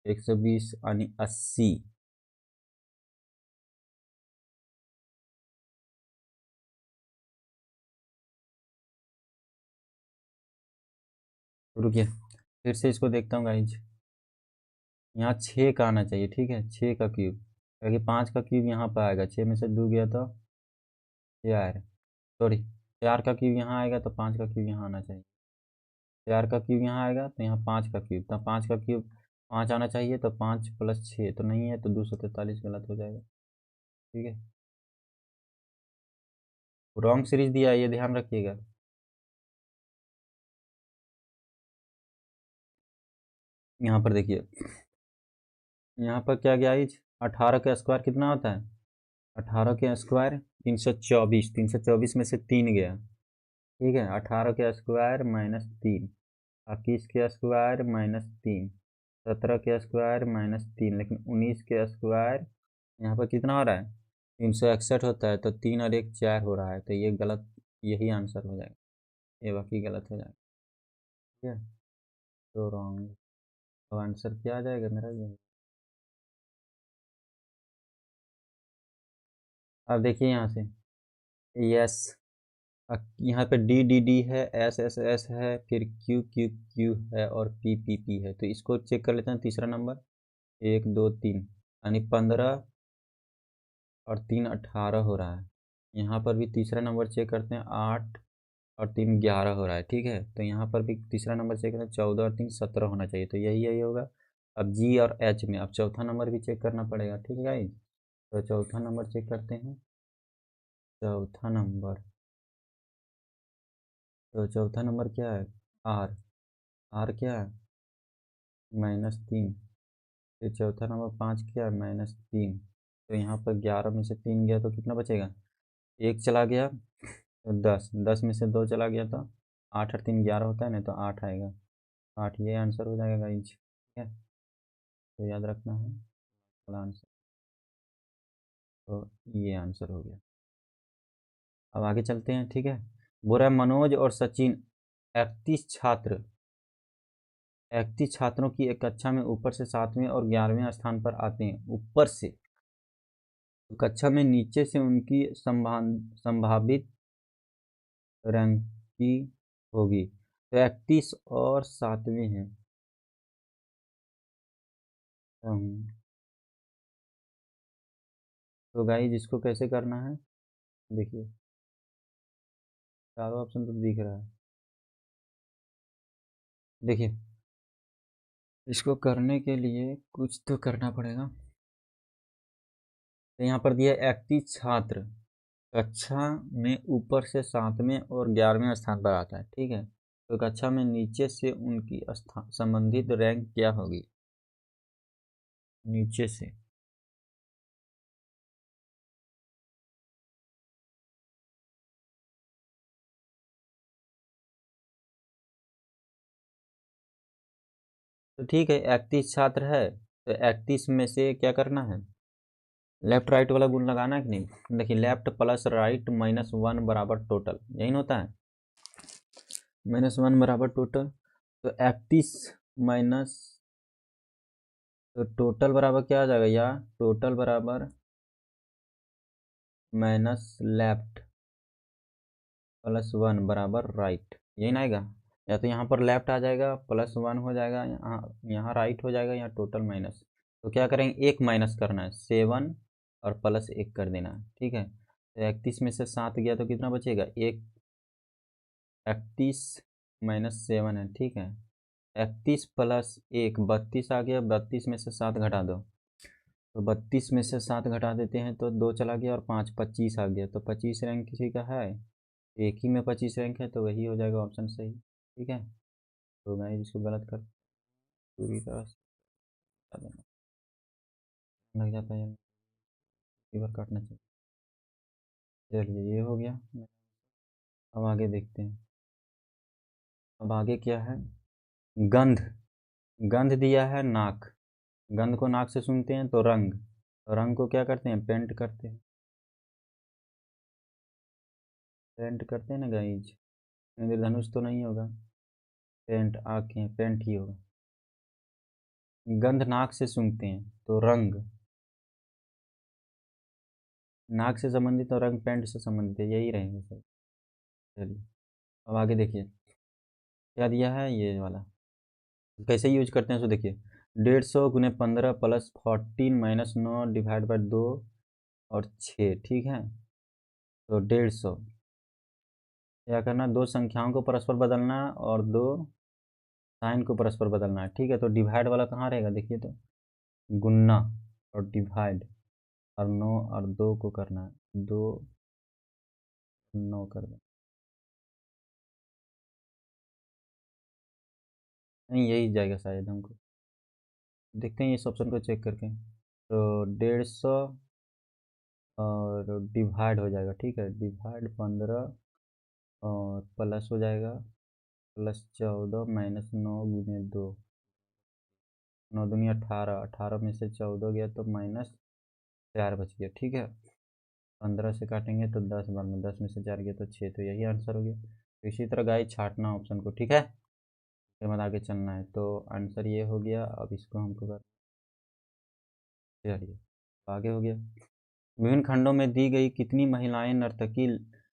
120 यानी 80। रुकिए, फिर से इसको देखता हूँ गाइज, यहाँ 6 का आना चाहिए। ठीक है, 6 का क्यूब, क्योंकि 5 का क्यूब यहाँ पर आएगा, 6 में से 2 गया तो 4, सॉरी 4 का क्यूब यहाँ आएगा तो 5 का क्यूब यहाँ आना चाहिए। 4 का क्यूब यहाँ आएगा तो यहाँ 5 का क्यूब, तो 5 का क्यूब 5 आना चाहिए, तो 5 + 6 तो नहीं है, तो 243 गलत हो जाएगा। ठीक है, रॉन्ग सीरीज दिया है, ये ध्यान रखिएगा। यहाँ पर देखिए, यहाँ पर क्या गया इज 18 का स्क्वायर कितना होता है, 18 के स्क्वायर 324, 324 में से 3 गया। ठीक है, 18 के स्क्वायर -3, 21 के स्क्वायर -3, 17 के स्क्वायर -3, लेकिन 19 के स्क्वायर यहाँ पर कितना हो रहा है, 361 होता है, तो 3 और 1 4 हो रहा है, तो ये गलत, यही आंसर हो जाएगा, ये बाकी गलत हो जाएगा। ठीक है, तो रॉन्ग, तो आंसर क्या आ जाएगा मेरा ये। अब देखिए यहाँ से, यस, यहाँ पे डी डी डी है, एस एस एस है, फिर क्यू क्यू क्यू है, और पी पी पी है, तो इसको चेक कर लेते हैं। तीसरा नंबर 1 2 3, यानी 15 और 3 18 हो रहा है। यहाँ पर भी तीसरा नंबर चेक करते हैं, 8 और 3 11 हो रहा है। ठीक है, तो यहाँ पर भी तीसरा नंबर चेक करते हैं, 14 और 3 17 होना चाहिए, तो यही यही होगा। अब जी और एच में अब चौथा नंबर भी चेक करना पड़ेगा। ठीक है गाइस, तो चौथा नंबर चेक करते हैं। चौथा नंबर, तो चौथा नंबर क्या है, आर, आर क्या है -3, फिर चौथा नंबर 5 क्या है -3, तो यहाँ पर 11 में से 3 गया तो कितना बचेगा, 1 चला गया, तो 10, 10 में से 2 चला गया तो 8 और 3 11 होता है ना, तो 8 आएगा, 8 ये आंसर हो जाएगा गाइज। ठीक है, तो याद रखना है वाला आंसर, तो ये आंसर हो गया। अब आगे चलते हैं। ठीक है, बोल रहा है मनोज और सचिन 31 छात्र, 31 छात्रों की एक कक्षा में ऊपर से 7वें और 11वें स्थान पर आते हैं। ऊपर से, तो कक्षा में नीचे से उनकी संभावित रैंकिंग होगी, तो 31 और 7वें हैं। तो गाइस इसको कैसे करना है, देखिए चारों ऑप्शन तो दिख रहा है। देखिए, इसको करने के लिए कुछ तो करना पड़ेगा। तो यहाँ पर दिया 31 छात्र कक्षा में ऊपर से 7वें और 11वें स्थान पर आता है। ठीक है, तो कक्षा में नीचे से उनकी स्थान संबंधित रैंक क्या होगी, नीचे से, तो ठीक है 31 छात्र है, तो 31 में से क्या करना है, लेफ्ट राइट वाला गुण लगाना है कि नहीं। देखिए, लेफ्ट प्लस राइट -1 बराबर टोटल, यही ना होता है, -1 बराबर टोटल, तो 31 माइनस, तो टोटल बराबर क्या आ जाएगा, या टोटल बराबर माइनस लेफ्ट +1 बराबर राइट, यही ना आएगा। या तो यहाँ पर लेफ्ट आ जाएगा, +1 हो जाएगा, यहाँ यहाँ राइट हो जाएगा, यहाँ टोटल माइनस, तो क्या करेंगे, एक माइनस करना है, 7 और +1 कर देना है। ठीक है, तो 31 में से 7 गया तो कितना बचेगा, एक, 31 -7 है। ठीक है, 31 + 1 32 आ गया, 32 में से 7 घटा दो, तो 32 में से 7 घटा देते हैं तो 2 चला गया, और 5 25 आ गया, तो 25 रैंक किसी का है, एक ही में 25 रैंक है, तो वही हो जाएगा ऑप्शन सही। ठीक है, तो मैं इसको गलत कर पूरी तरह से हटा देना, लग जाता है बार काटना चाहिए। चलिए ये हो गया। अब आगे देखते हैं, अब आगे क्या है, गंध, गंध दिया है नाक, गंध को नाक से सुनते हैं, तो रंग, रंग को क्या करते हैं, पेंट करते हैं, पेंट करते हैं ना गाइज, इंद्रधनुष तो नहीं होगा, पेंट आँखें, पेंट ही होगा। गंध नाक से सूंघते हैं, तो रंग, नाक से संबंधित और रंग पेंट से संबंधित है, यही रहेंगे सर। चलिए अब आगे देखिए, क्या दिया है ये वाला, कैसे यूज करते हैं, सो देखिए, 150 गुने 15 + 14 - 9 डिवाइड बाई 2 और 6। ठीक है, तो 150 क्या करना, दो संख्याओं को परस्पर बदलना है और दो साइन को परस्पर बदलना है। ठीक है, तो डिवाइड वाला कहाँ रहेगा, देखिए तो गुन्ना और डिवाइड, और 9 और 2 को करना है, 2 9 कर दें। नहीं, यही जाएगा शायद हमको, देखते हैं इस ऑप्शन को चेक करके। तो 150 और डिवाइड हो जाएगा। ठीक है, डिवाइड 15 और प्लस हो जाएगा, प्लस 14 माइनस 9 × 2, 9 दूनी 18, 18 में से 14 गया तो -4 बच गया। ठीक है, 15 से काटेंगे तो 10 बार में, 10 में से 4 गया तो 6, तो यही आंसर हो गया। तो इसी तरह गाइस छाटना ऑप्शन को। ठीक है, इसके बाद आगे चलना है। तो आंसर ये हो गया। अब इसको हमको कर, चलिए आगे हो गया। विभिन्न खंडों में दी गई कितनी महिलाएं नर्तकी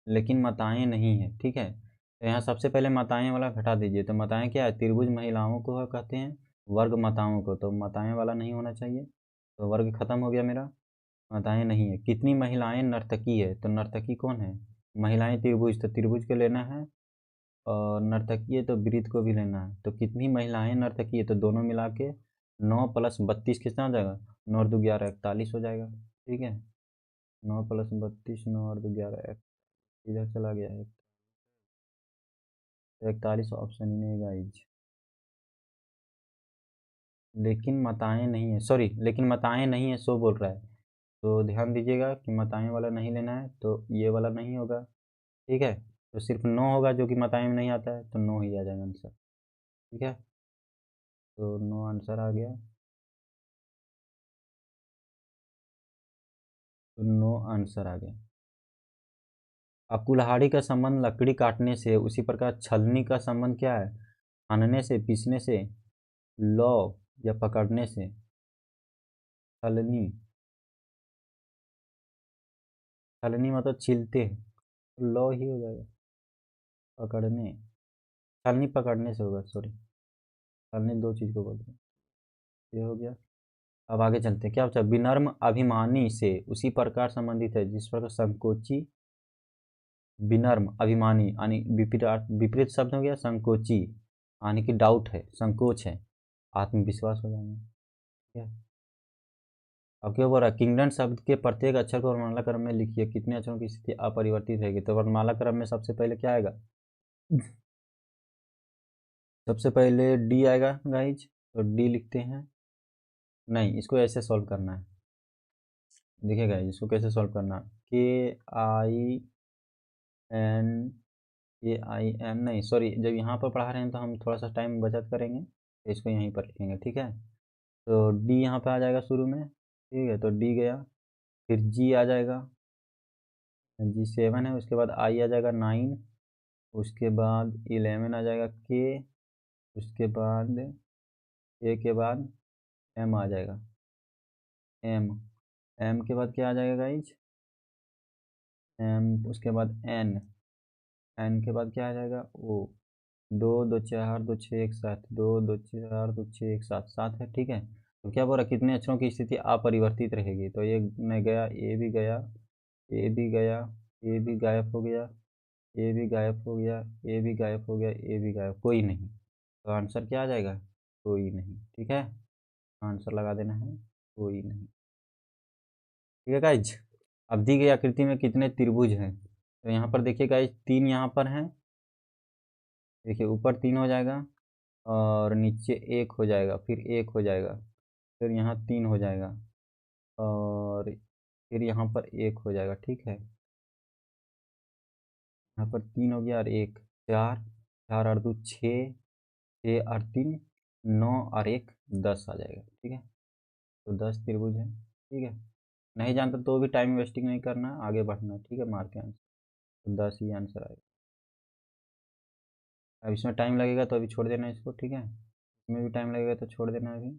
लेकिन माताएं नहीं है। ठीक है, तो यहाँ सबसे पहले माताएं वाला घटा दीजिए। तो माताएं क्या है, त्रिभुज महिलाओं को कहते हैं, वर्ग माताओं को, तो माताएं वाला नहीं होना चाहिए, तो वर्ग खत्म हो गया मेरा, माताएं नहीं है। कितनी महिलाएं नर्तकी है, तो नर्तकी कौन है, महिलाएं त्रिभुज, तो त्रिभुज को लेना है, और नर्तकी है तो वृत्त को भी लेना है। तो कितनी महिलाएं नर्तकी है, तो दोनों मिला के 9 + 32 कितना हो जाएगा, 9 और 2 11, 41 हो जाएगा। ठीक है, 9 + 32, 9 और 2 11, इधर चला गया है, 41 ऑप्शन ही नहीं गाइज। लेकिन माताएं नहीं है, सॉरी, लेकिन माताएं नहीं है सो बोल रहा है, तो ध्यान दीजिएगा कि माताएं वाला नहीं लेना है, तो ये वाला नहीं होगा। ठीक है, तो सिर्फ 9 होगा, जो कि माताएं में नहीं आता है, तो 9 ही आ जाएगा आंसर। ठीक है, तो 9 आंसर आ गया, तो 9 आंसर आ गया। अब कुल्हाड़ी का संबंध लकड़ी काटने से, उसी प्रकार छलनी का संबंध क्या है, छानने से, पीसने से, लौ या पकड़ने से। छलनी, छलनी मतलब छीलते हैं, तो लौ ही हो जाएगा। पकड़ने, छलनी पकड़ने से होगा, सॉरी, छलनी दो चीज़ को बोलते हैं। ये हो गया। अब आगे चलते हैं, क्या बचा, विनम्र अभिमानी से उसी प्रकार संबंधित है जिस प्रकार संकोची, विनम्र अभिमानी यानी विपरीत, विपरीत शब्द हो गया संकोची, यानी कि डाउट है, संकोच है, आत्मविश्वास हो जाएंगे। ठीक है, अब क्या बोल रहा है, किंगडम शब्द के प्रत्येक अक्षर को वर्णमाला क्रम में लिखिए, कितने अक्षरों की स्थिति अपरिवर्तित रहेगी। तो वर्णमाला क्रम में सबसे पहले क्या आएगा, सबसे पहले डी आएगा गाइज, तो डी लिखते हैं। नहीं, इसको ऐसे सॉल्व करना है, देखिए गाइज इसको कैसे सॉल्व करना है, KIN, KIN नहीं, सॉरी, जब यहाँ पर पढ़ा रहे हैं तो हम थोड़ा सा टाइम बचत करेंगे, तो इसको यहीं पर लिखेंगे। ठीक है, तो डी यहाँ पे आ जाएगा शुरू में। ठीक है, तो डी गया, फिर जी आ जाएगा, जी 7 है, उसके बाद आई आ जाएगा 9, उसके बाद 11 आ जाएगा के, उसके बाद ए के बाद एम आ जाएगा, एम, एम के बाद क्या आ जाएगा गाइज, एम, उसके बाद एन, एन के बाद क्या आ जाएगा ओ, 2 2 4 2 6 1 7, 2 2 4 2 6 1 7, 7 है। ठीक है, तो क्या बोल रहा, कितने अक्षरों की स्थिति अपरिवर्तित रहेगी, तो ये नहीं गया, ए भी गया, ए भी गया, ए भी गायब हो गया, ए भी गायब हो गया, ए भी गायब हो गया, ए भी गायब, कोई नहीं, तो आंसर क्या आ जाएगा, कोई नहीं। ठीक है, आंसर लगा देना है, कोई नहीं। ठीक है गाइज, अब दी गई आकृति में कितने त्रिभुज हैं, तो यहाँ पर देखिए गाइज 3 यहाँ पर हैं, देखिए ऊपर 3 हो जाएगा, और नीचे 1 हो जाएगा, फिर 1 हो जाएगा, फिर यहाँ 3 हो जाएगा, और फिर यहाँ पर 1 हो जाएगा। ठीक है, यहाँ पर 3 हो गया और 1, 4, 4 और 2 6, 6 और 3 9 और 1 10 आ जाएगा। ठीक है, तो 10 त्रिभुज है। ठीक है, नहीं जानता तो भी टाइम वेस्टिंग नहीं करना, आगे बढ़ना। ठीक है, मार के आंसर, तो 10 ही आंसर आएगा। अब इसमें टाइम लगेगा तो अभी छोड़ देना इसको। ठीक है, इसमें भी टाइम लगेगा तो छोड़ देना अभी,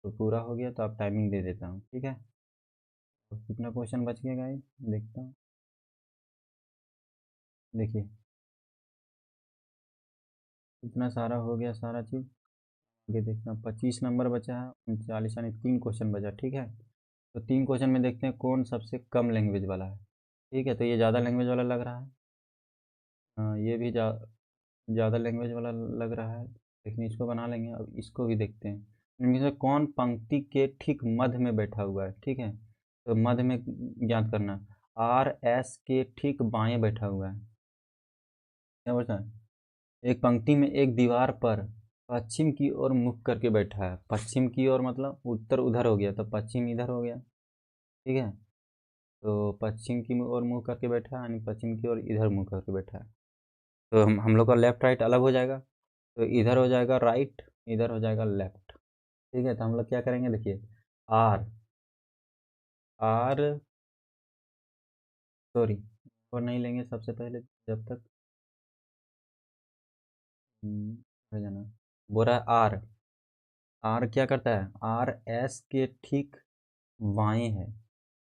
तो पूरा हो गया तो आप टाइमिंग दे देता हूँ। ठीक है, तो कितना क्वेश्चन बच गया गाइस, देखता हूँ, देखिए इतना सारा हो गया, सारा चीज़ आगे देखना। 25 नंबर बचा है, 39 यानी 3 क्वेश्चन बचा। ठीक है, तो 3 क्वेश्चन में देखते हैं कौन सबसे कम लैंग्वेज वाला है। ठीक है, तो ये ज़्यादा लैंग्वेज वाला लग रहा है, हाँ, ये भी ज़्यादा लैंग्वेज वाला लग रहा है, लेकिन इसको बना लेंगे। अब इसको भी देखते हैं, इनमें से कौन पंक्ति के ठीक मध्य में बैठा हुआ है। ठीक है, तो मध्य में ज्ञात करना। आर एस के ठीक बाएं बैठा हुआ है, क्या बोलता है। एक पंक्ति में एक दीवार पर पश्चिम की ओर मुख करके बैठा है। पश्चिम की ओर मतलब उत्तर उधर हो गया, तो पश्चिम इधर हो गया। ठीक है, तो पश्चिम की ओर मुँह करके बैठा है, यानी पश्चिम की ओर इधर मुँह करके बैठा है। तो हम लोग का लेफ्ट राइट अलग हो जाएगा, तो इधर हो जाएगा राइट, इधर हो जाएगा लेफ्ट। ठीक है, तो हम लोग क्या करेंगे, देखिए। आर आर सॉरी, और नहीं लेंगे सबसे पहले, जब तक हो जाना। बोल रहा है आर, आर क्या करता है, आर एस के ठीक बाएं है।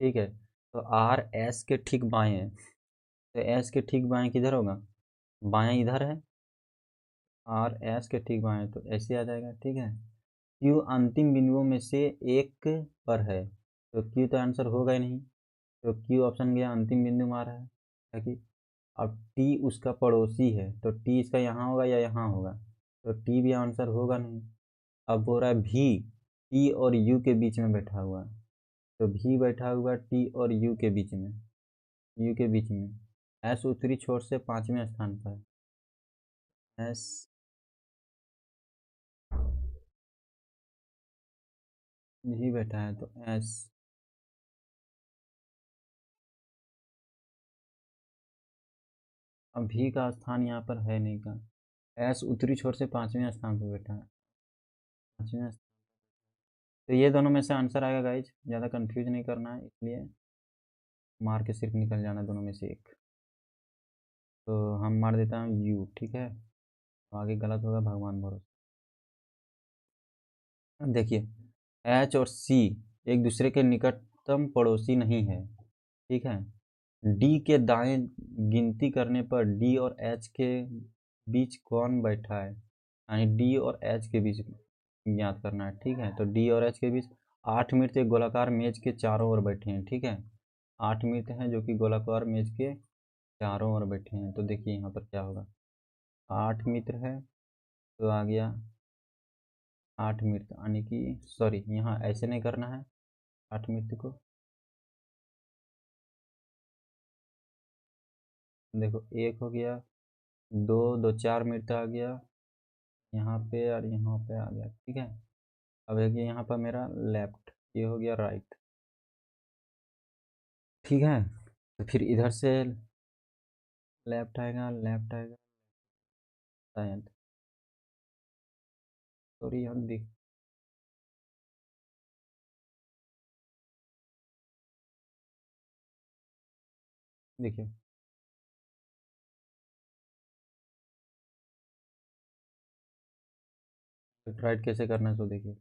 ठीक है, तो आर एस के ठीक बाएं है, तो एस के ठीक बाएं किधर होगा, बाएं इधर है, आर एस के ठीक बाएं, तो ऐसे आ जाएगा। ठीक है, क्यू अंतिम बिंदुओं में से एक पर है, तो क्यू तो आंसर होगा ही नहीं, तो क्यू ऑप्शन गया अंतिम बिंदु में आ रहा है, ताकि अब टी उसका पड़ोसी है, तो टी इसका यहाँ होगा या यहाँ होगा, तो टी भी आंसर होगा नहीं। अब बोल रहा है भी टी और यू के बीच में बैठा हुआ है, तो भी बैठा हुआ टी और यू के बीच में, यू के बीच में। एस उत्तरी छोर से 5वें स्थान पर है, एस भी बैठा है, तो एस अब भी का स्थान यहाँ पर है नहीं का, एस उत्तरी छोर से 5वें स्थान पर बैठा है, 5वें। तो ये दोनों में से आंसर आएगा गाइज, ज़्यादा कंफ्यूज नहीं करना है, इसलिए मार के सिर्फ निकल जाना दोनों में से एक। तो हम मार देता हूँ यू, ठीक है, तो आगे गलत होगा, भगवान भरोसे। देखिए, एच और सी एक दूसरे के निकटतम पड़ोसी नहीं है। ठीक है, डी के दाएं गिनती करने पर डी और एच के बीच कौन बैठा है, यानी डी और एच के बीच ज्ञात करना है। ठीक है, तो डी और एच के बीच 8 मित्र एक गोलाकार मेज के चारों ओर बैठे हैं। ठीक है, 8 मित्र हैं जो कि गोलाकार मेज के चारों ओर बैठे हैं। तो देखिए यहाँ पर क्या होगा, 8 मित्र है, तो आ गया 8 मित्र, यानी कि सॉरी यहाँ ऐसे नहीं करना है, 8 मित्र को देखो, एक हो गया, दो दो 4 मित्र आ गया यहाँ पे, और यहाँ पे आ गया। ठीक है, अब है कि यहाँ पर मेरा लेफ्ट, ये हो गया राइट। ठीक है, तो फिर इधर से लेफ्ट आएगा, लेफ्ट आएगा शायद, सॉरी यहाँ देख, देखिए लेफ्ट राइट कैसे करना है, तो देखिए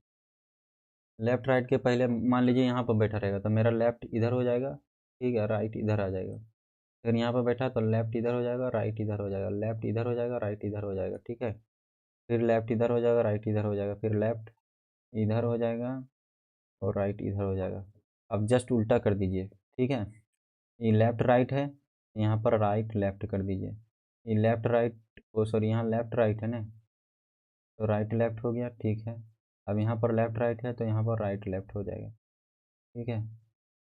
लेफ्ट राइट के पहले मान लीजिए यहाँ पर बैठा रहेगा, तो मेरा लेफ्ट इधर हो जाएगा। ठीक है, राइट इधर आ जाएगा, फिर यहाँ पर बैठा तो लेफ्ट इधर हो जाएगा, राइट इधर हो जाएगा, लेफ्ट इधर हो जाएगा, राइट इधर हो जाएगा। ठीक है, फिर लेफ्ट इधर हो जाएगा, राइट इधर हो जाएगा, फिर लेफ्ट इधर हो जाएगा और राइट इधर हो जाएगा। अब जस्ट उल्टा कर दीजिए। ठीक है, ये लेफ्ट राइट है, यहाँ पर राइट लेफ्ट कर दीजिए। ये लेफ्ट राइट, ओ सॉरी यहाँ लेफ्ट राइट है ना, तो राइट लेफ्ट हो गया। ठीक है, अब यहाँ पर लेफ्ट राइट है, तो यहाँ पर राइट लेफ्ट हो जाएगा। ठीक है,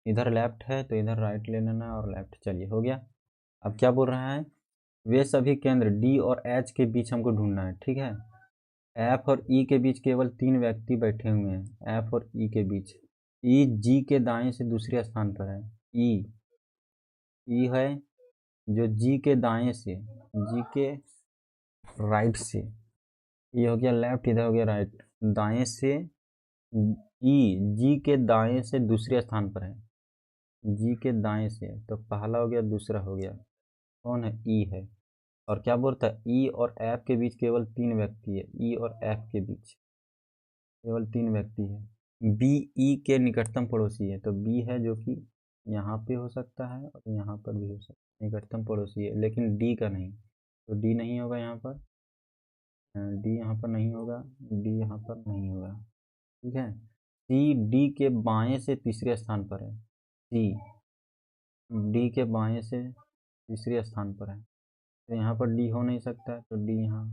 इधर लेफ्ट है तो इधर राइट ले लेना और लेफ्ट, चलिए हो गया। अब क्या बोल रहा है, वे सभी केंद्र डी और एच के बीच हमको ढूंढना है। ठीक है, एफ और ई के बीच केवल 3 व्यक्ति बैठे हुए हैं, एफ और ई के बीच। ई जी के दाएं से दूसरे स्थान पर है, ई ई है जो जी के दाएं से, जी के राइट से, ये हो गया लेफ्ट, इधर हो गया राइट, दाएं से। ई जी के दाएं से दूसरे स्थान पर है, जी के दाएं से, तो पहला हो गया, दूसरा हो गया, कौन है, ई है। और क्या बोलता है, ई और एफ के बीच केवल 3 व्यक्ति है, ई और एफ के बीच केवल 3 व्यक्ति है। बी ई के निकटतम पड़ोसी है, तो बी है जो कि यहाँ पे हो सकता है और यहाँ पर भी हो सकता है, निकटतम पड़ोसी है, लेकिन डी का नहीं, तो डी नहीं होगा यहाँ पर, डी यहाँ पर नहीं होगा, डी यहाँ पर नहीं होगा। ठीक है, सी डी के बाएं से तीसरे स्थान पर है, सी डी के बाएं से तीसरे स्थान पर है, तो यहाँ पर डी हो नहीं सकता, तो डी यहाँ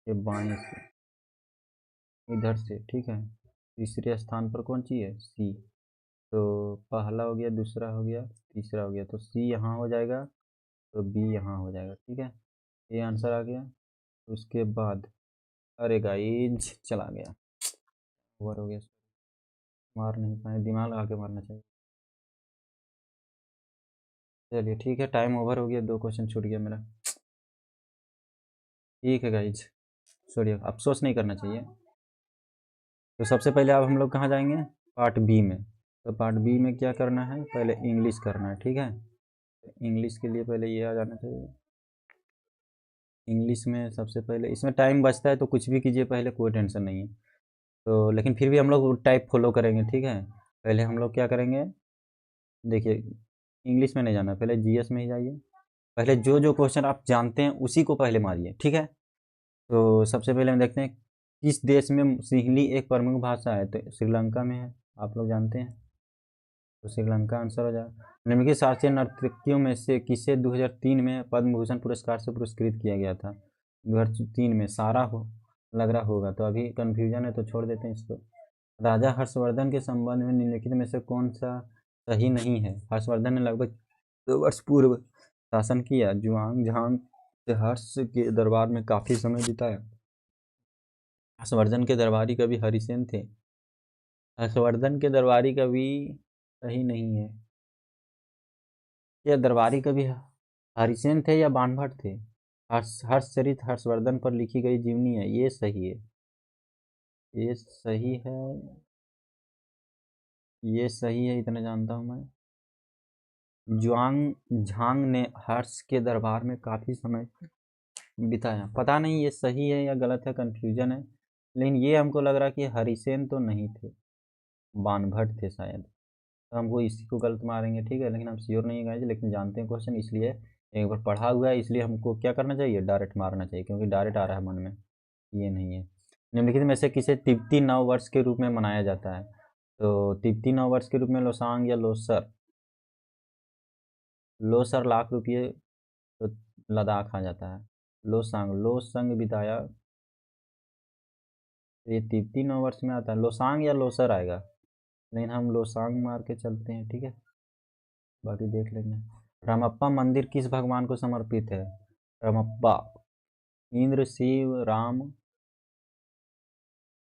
के बाएं से इधर से, ठीक है। तीसरे स्थान पर कौन सी है, सी। तो पहला हो गया, दूसरा हो गया, तीसरा हो गया, तो सी यहाँ हो जाएगा, तो बी यहाँ हो जाएगा, ठीक है। ये आंसर आ गया। उसके बाद अरे गाइज चला गया, ओवर हो गया, मार नहीं पाए, दिमाग लगा के मारना चाहिए। चलिए ठीक है, टाइम ओवर हो गया, 2 क्वेश्चन छूट गया मेरा। ठीक है गाइज, सॉरी, अफसोस नहीं करना चाहिए। तो सबसे पहले अब हम लोग कहाँ जाएंगे, पार्ट बी में। तो पार्ट बी में क्या करना है, पहले इंग्लिश करना है, ठीक है। इंग्लिश के लिए पहले ये आ जाना चाहिए। इंग्लिश में सबसे पहले, इसमें टाइम बचता है तो कुछ भी कीजिए पहले, कोई टेंशन नहीं है। तो लेकिन फिर भी हम लोग टाइप फॉलो करेंगे, ठीक है। पहले हम लोग क्या करेंगे, देखिए इंग्लिश में नहीं जाना, पहले जीएस में ही जाइए। पहले जो जो क्वेश्चन आप जानते हैं उसी को पहले मारिए, ठीक है। तो सबसे पहले हम देखते हैं किस देश में सिंहली एक प्रमुख भाषा है, तो श्रीलंका में है, आप लोग जानते हैं, तो श्रीलंका आंसर हो जाए। निम्नलिखित शास्त्रीय नर्तकियों में से किसे 2003 में पद्म भूषण पुरस्कार से पुरस्कृत किया गया था। 2003 में सारा हो लग रहा होगा, तो अभी कन्फ्यूजन है तो छोड़ देते हैं इसको। राजा हर्षवर्धन के संबंध में निम्नलिखित में से कौन सा सही नहीं है। हर्षवर्धन ने लगभग 2 वर्ष पूर्व शासन किया। जुआंग झांग से हर्ष के दरबार में काफी समय बिताया। हर्षवर्धन के दरबारी कवि हरिसेन थे। हर्षवर्धन के दरबारी कवि सही नहीं है। यह दरबारी कवि हरिसेन थे या बाणभट्ट थे। हर्षचरित हर्षवर्धन पर लिखी गई जीवनी है, ये सही है, ये सही है, ये सही है, इतना जानता हूँ मैं। जुआंग झांग ने हर्ष के दरबार में काफी समय बिताया, पता नहीं ये सही है या गलत है, कंफ्यूजन है। लेकिन ये हमको लग रहा कि हरिसेन तो नहीं थे, बाणभट्ट थे शायद, तो हमको इसी को गलत मारेंगे, ठीक है। लेकिन हम श्योर नहीं है गाइस, लेकिन जानते हैं क्वेश्चन, इसलिए एक बार पढ़ा हुआ है, इसलिए हमको क्या करना चाहिए, डायरेक्ट मारना चाहिए, क्योंकि डायरेक्ट आ रहा है मन में। ये नहीं है। निम्नलिखित में से किसे तिब्बती नव वर्ष के रूप में मनाया जाता है। तो तिब्बती नव वर्ष के रूप में लोसांग या लोसर। लोसर लाख रुपये तो लद्दाख आ जाता है। लोसांग लोसंग बिताया, ये तिब्बती नव वर्ष में आता है, लोसांग या लोसर आएगा, लेकिन हम लोसांग मार के चलते हैं, ठीक है, बाकी देख लेंगे। रामप्पा मंदिर किस भगवान को समर्पित है। रामप्पा, इंद्र, शिव, राम।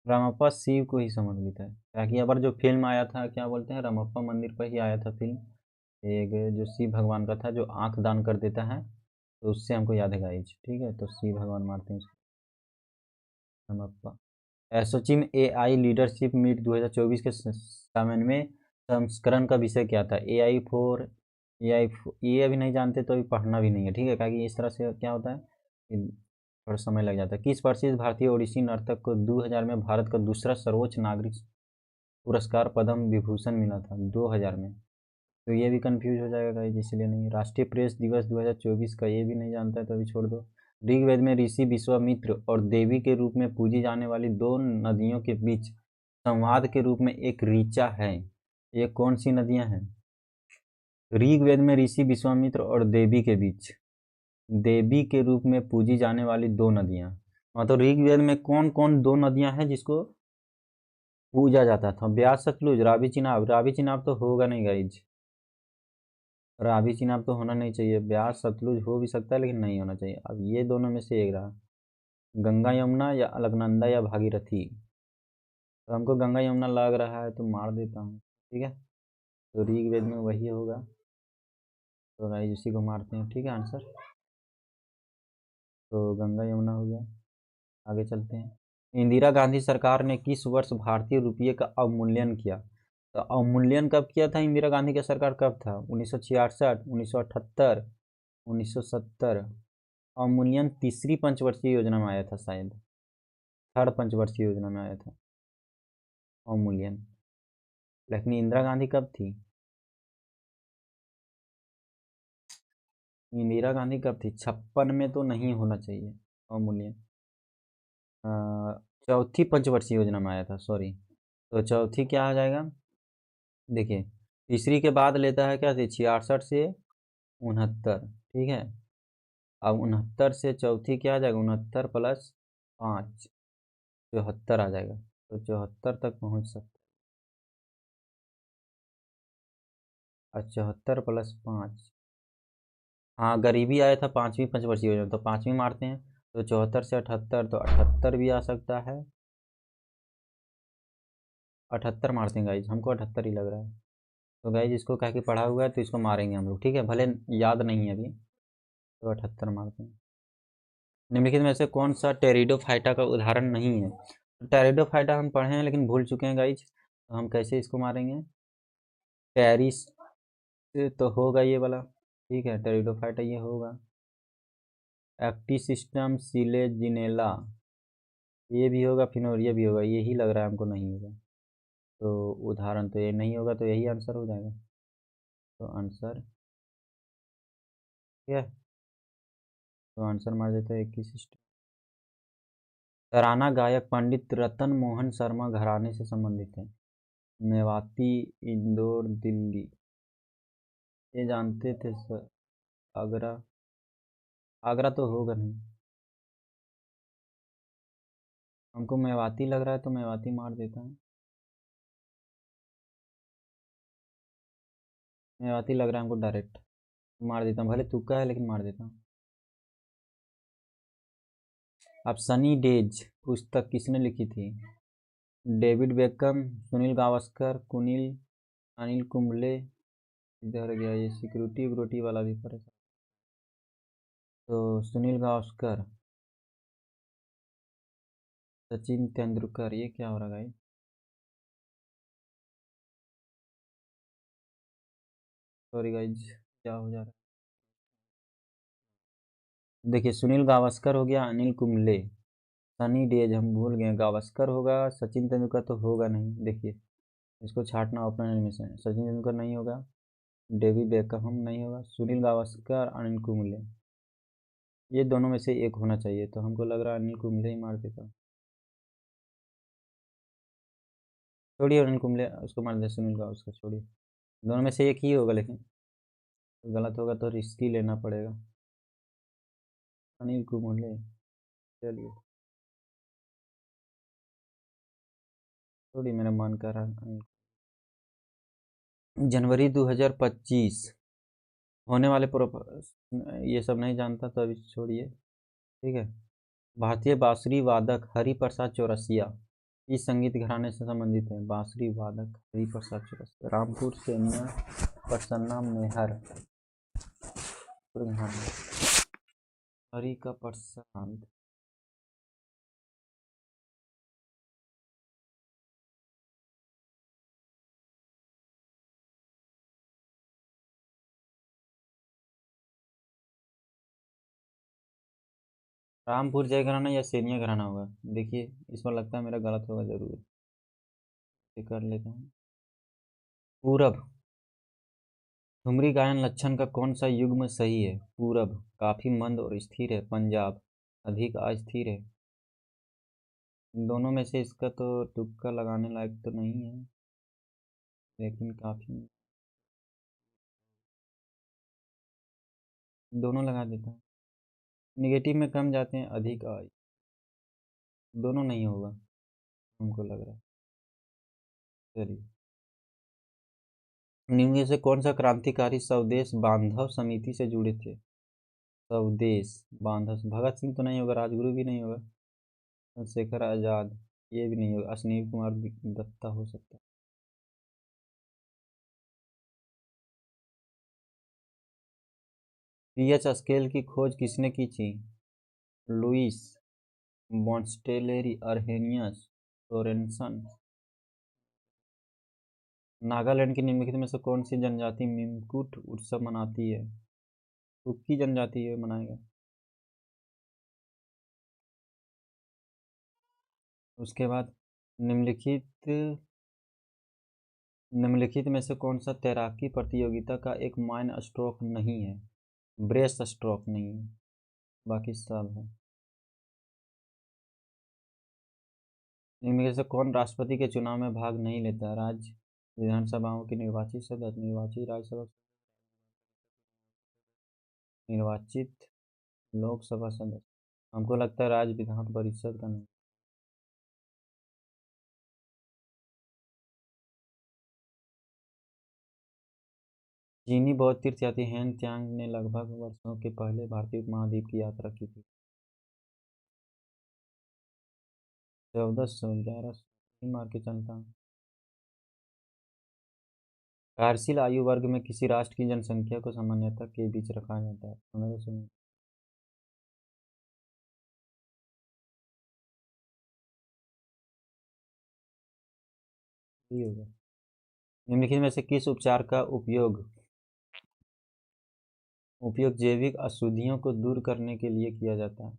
रामप्पा शिव को ही समर्पित है, ताकि अबर जो फिल्म आया था, क्या बोलते हैं, रामप्पा मंदिर पर ही आया था फिल्म, एक जो शिव भगवान का था, जो आंख दान कर देता है, तो उससे हमको याद है गाइज, ठीक है, तो शिव भगवान मारते हैं उसको। Ramappa. ASSOCHAM AI leadership meet 2024 के 97वें संस्करण का विषय क्या था। AI4, ये अभी नहीं जानते तो अभी पढ़ना भी नहीं है, ठीक है, क्योंकि इस तरह से क्या होता है कि थोड़ा समय लग जाता है। किस प्रसिद्ध भारतीय ओडिसी नर्तक को 2000 में भारत का दूसरा सर्वोच्च नागरिक पुरस्कार पद्म विभूषण मिला था 2000 में। तो ये भी कंफ्यूज हो जाएगा गाइस, इसलिए नहीं। राष्ट्रीय प्रेस दिवस 2024 का, ये भी नहीं जानता है तो अभी छोड़ दो। ऋग्वेद में ऋषि विश्वामित्र और देवी के रूप में पूजी जाने वाली 2 नदियों के बीच संवाद के रूप में एक ऋचा है, ये कौन सी नदियां हैं। ऋग्वेद में ऋषि विश्वामित्र और देवी के बीच, देवी के रूप में पूजी जाने वाली 2 नदियां, मतलब ऋग्वेद में कौन कौन 2 नदियां हैं जिसको पूजा जाता था। ब्यास, सतलुज, रावी, चिनाब। रावी चिनाब तो होगा नहीं गाइज, रावी चिनाब तो होना नहीं चाहिए। ब्यास सतलुज हो भी सकता है लेकिन नहीं होना चाहिए। अब ये दोनों में से एक रहा, गंगा यमुना या अलकनंदा या भागीरथी। तो हमको गंगा यमुना लग रहा है तो मार देता हूँ, ठीक है, तो ऋग्वेद में वही होगा, तो गाइस उसी को मारते हैं, ठीक है आंसर। तो गंगा यमुना हो गया, आगे चलते हैं। इंदिरा गांधी सरकार ने किस वर्ष भारतीय रुपये का अवमूल्यन किया। तो अवमूल्यन कब किया था इंदिरा गांधी का सरकार, कब था, 1966, 1978, 1970। अवमूल्यन तीसरी पंचवर्षीय योजना में आया था शायद, थर्ड पंचवर्षीय योजना में आया था अवमूल्यन। लेकिन इंदिरा गांधी कब थी, इंदिरा गांधी कब थी, 56 में तो नहीं होना चाहिए अवमूल्यन, चौथी पंचवर्षीय योजना में आया था, सॉरी। तो चौथी क्या आ जाएगा, देखिए तीसरी के बाद लेता है क्या थी, 66 से 69, ठीक है। अब 69 से चौथी क्या आ जाएगा, 69 प्लस 5 74 आ जाएगा। तो 74 तक पहुँच सकते। और 74 प्लस 5, हाँ गरीबी आया था, पाँचवीं पंचवर्षीय योजना, तो पाँचवीं मारते हैं। तो 74 से 78, तो 78 भी आ सकता है। 78 मारते हैं गाइज, हमको 78 ही लग रहा है। तो गाइज इसको कह के पढ़ा हुआ है, तो इसको मारेंगे हम लोग, ठीक है, भले याद नहीं है अभी। तो 78 मारते हैं। निम्नलिखित में से कौन सा टेरिडोफाइटा का उदाहरण नहीं है। टेरिडोफाइटा हम पढ़े हैं लेकिन भूल चुके हैं गाइज, तो हम कैसे इसको मारेंगे। टेरिस तो होगा ये वाला, ठीक है, टेरिडोफाइटा ये होगा। एक्टिसिस्टम सिलेजिनेला ये भी होगा, फिनोरिया भी होगा, यही लग रहा है हमको नहीं होगा। तो उदाहरण तो ये नहीं होगा, तो यही आंसर हो जाएगा। तो आंसर क्या है, तो आंसर मार देते हैं 21। तराना गायक पंडित रतन मोहन शर्मा घराने से संबंधित है। मेवाती, इंदौर, दिल्ली, ये जानते थे सर। आगरा, आगरा तो होगा नहीं, हमको मेवाती लग रहा है, तो मेवाती मार देता हूँ। मेवाती लग रहा है हमको, डायरेक्ट मार देता हूँ, भले तुक्का है लेकिन मार देता हूँ। अब सनी डेज पुस्तक किसने लिखी थी। डेविड बेकम, सुनील गावस्कर, कुनील, अनिल कुंबले। इधर गया ये सिक्योरिटी विक्योरिटी वाला भी पड़ेगा। तो सुनील गावस्कर, सचिन तेंदुलकर, ये क्या हो रहा है। सॉरी गाइज, क्या हो जा रहा है। देखिए सुनील गावस्कर हो गया, अनिल कुंबले, सनी डेज हम भूल गए, गावस्कर होगा, सचिन तेंदुलकर तो होगा नहीं, देखिए इसको छांटना ओपनर में से, सचिन तेंदुलकर नहीं होगा, डेविड बेकहम नहीं होगा, सुनील गावस्कर, अनिल कुंबले, ये दोनों में से एक होना चाहिए, तो हमको लग रहा है अनिल कुंबले ही मार देता। छोड़िए अनिल कुंबले, उसको मार दे, सुनील गावस्कर छोड़िए, दोनों में से एक ही होगा, लेकिन गलत होगा तो रिस्क ही लेना पड़ेगा। अनिल कुंबले, चलिए थोड़ी मेरा मन कर रहा है। जनवरी 2025 होने वाले ये सब नहीं जानता तो अभी छोड़िए, ठीक है। भारतीय बांसुरी वादक हरिप्रसाद चौरसिया इस संगीत घराने से संबंधित है। बांसुरी वादक हरिप्रसाद चौरसिया, रामपुर सेनिया, प्रसन्ना मेहर, हरि का प्रसाद। रामपुर जय घराना या सेनिया घराना होगा, देखिए इस बार लगता है मेरा गलत होगा जरूर, ये कर लेता हूँ। पूरब, ठुमरी गायन लक्षण का कौन सा युग्म सही है। पूरब काफी मंद और स्थिर है, पंजाब अधिक अस्थिर है। दोनों में से इसका तो तुक्का लगाने लायक तो नहीं है, लेकिन काफी, दोनों लगा देता हूँ। निगेटिव में कम जाते हैं, अधिक आय, दोनों नहीं होगा हमको लग रहा है। चलिए, निम्न में से कौन सा क्रांतिकारी स्वदेश बांधव समिति से जुड़े थे। स्वदेश बांधव, भगत सिंह तो नहीं होगा, राजगुरु भी नहीं होगा, चंद्रशेखर आजाद ये भी नहीं होगा, अश्विनी कुमार दत्ता हो सकता है। पीएच स्केल की खोज किसने की थी। लुइस बॉन्स्टेलेरी, अर्हेनियस, सोरेनसन। नागालैंड की निम्नलिखित में से कौन सी जनजाति मिमकुट उत्सव मनाती है। कुकी जनजाति है मनाएगा। उसके बाद निम्नलिखित निम्नलिखित में से कौन सा तैराकी प्रतियोगिता का एक माइन स्ट्रोक नहीं है। ब्रेस्ट स्ट्रोक नहीं है, बाकी सब है। इनमें से कौन राष्ट्रपति के चुनाव में भाग नहीं लेता है। राज्य विधानसभाओं की निर्वाचित सदस्य, निर्वाचित राज्यसभा, निर्वाचित लोकसभा सदस्य, हमको लगता है राज्य विधान परिषद का नहीं। चीनी बौद्ध तीर्थयात्री हेन त्यांग ने लगभग वर्षों के पहले भारतीय उपमहाद्वीप की यात्रा की थी। 1400 1100 मार के चलता हूँ। कार्यशील आयु वर्ग में किसी राष्ट्र की जनसंख्या को सामान्यतः के बीच रखा जाता है। 1500 ही होगा। निम्नलिखित में से किस उपचार का उपयोग उपयोग जैविक अशुद्धियों को दूर करने के लिए किया जाता है?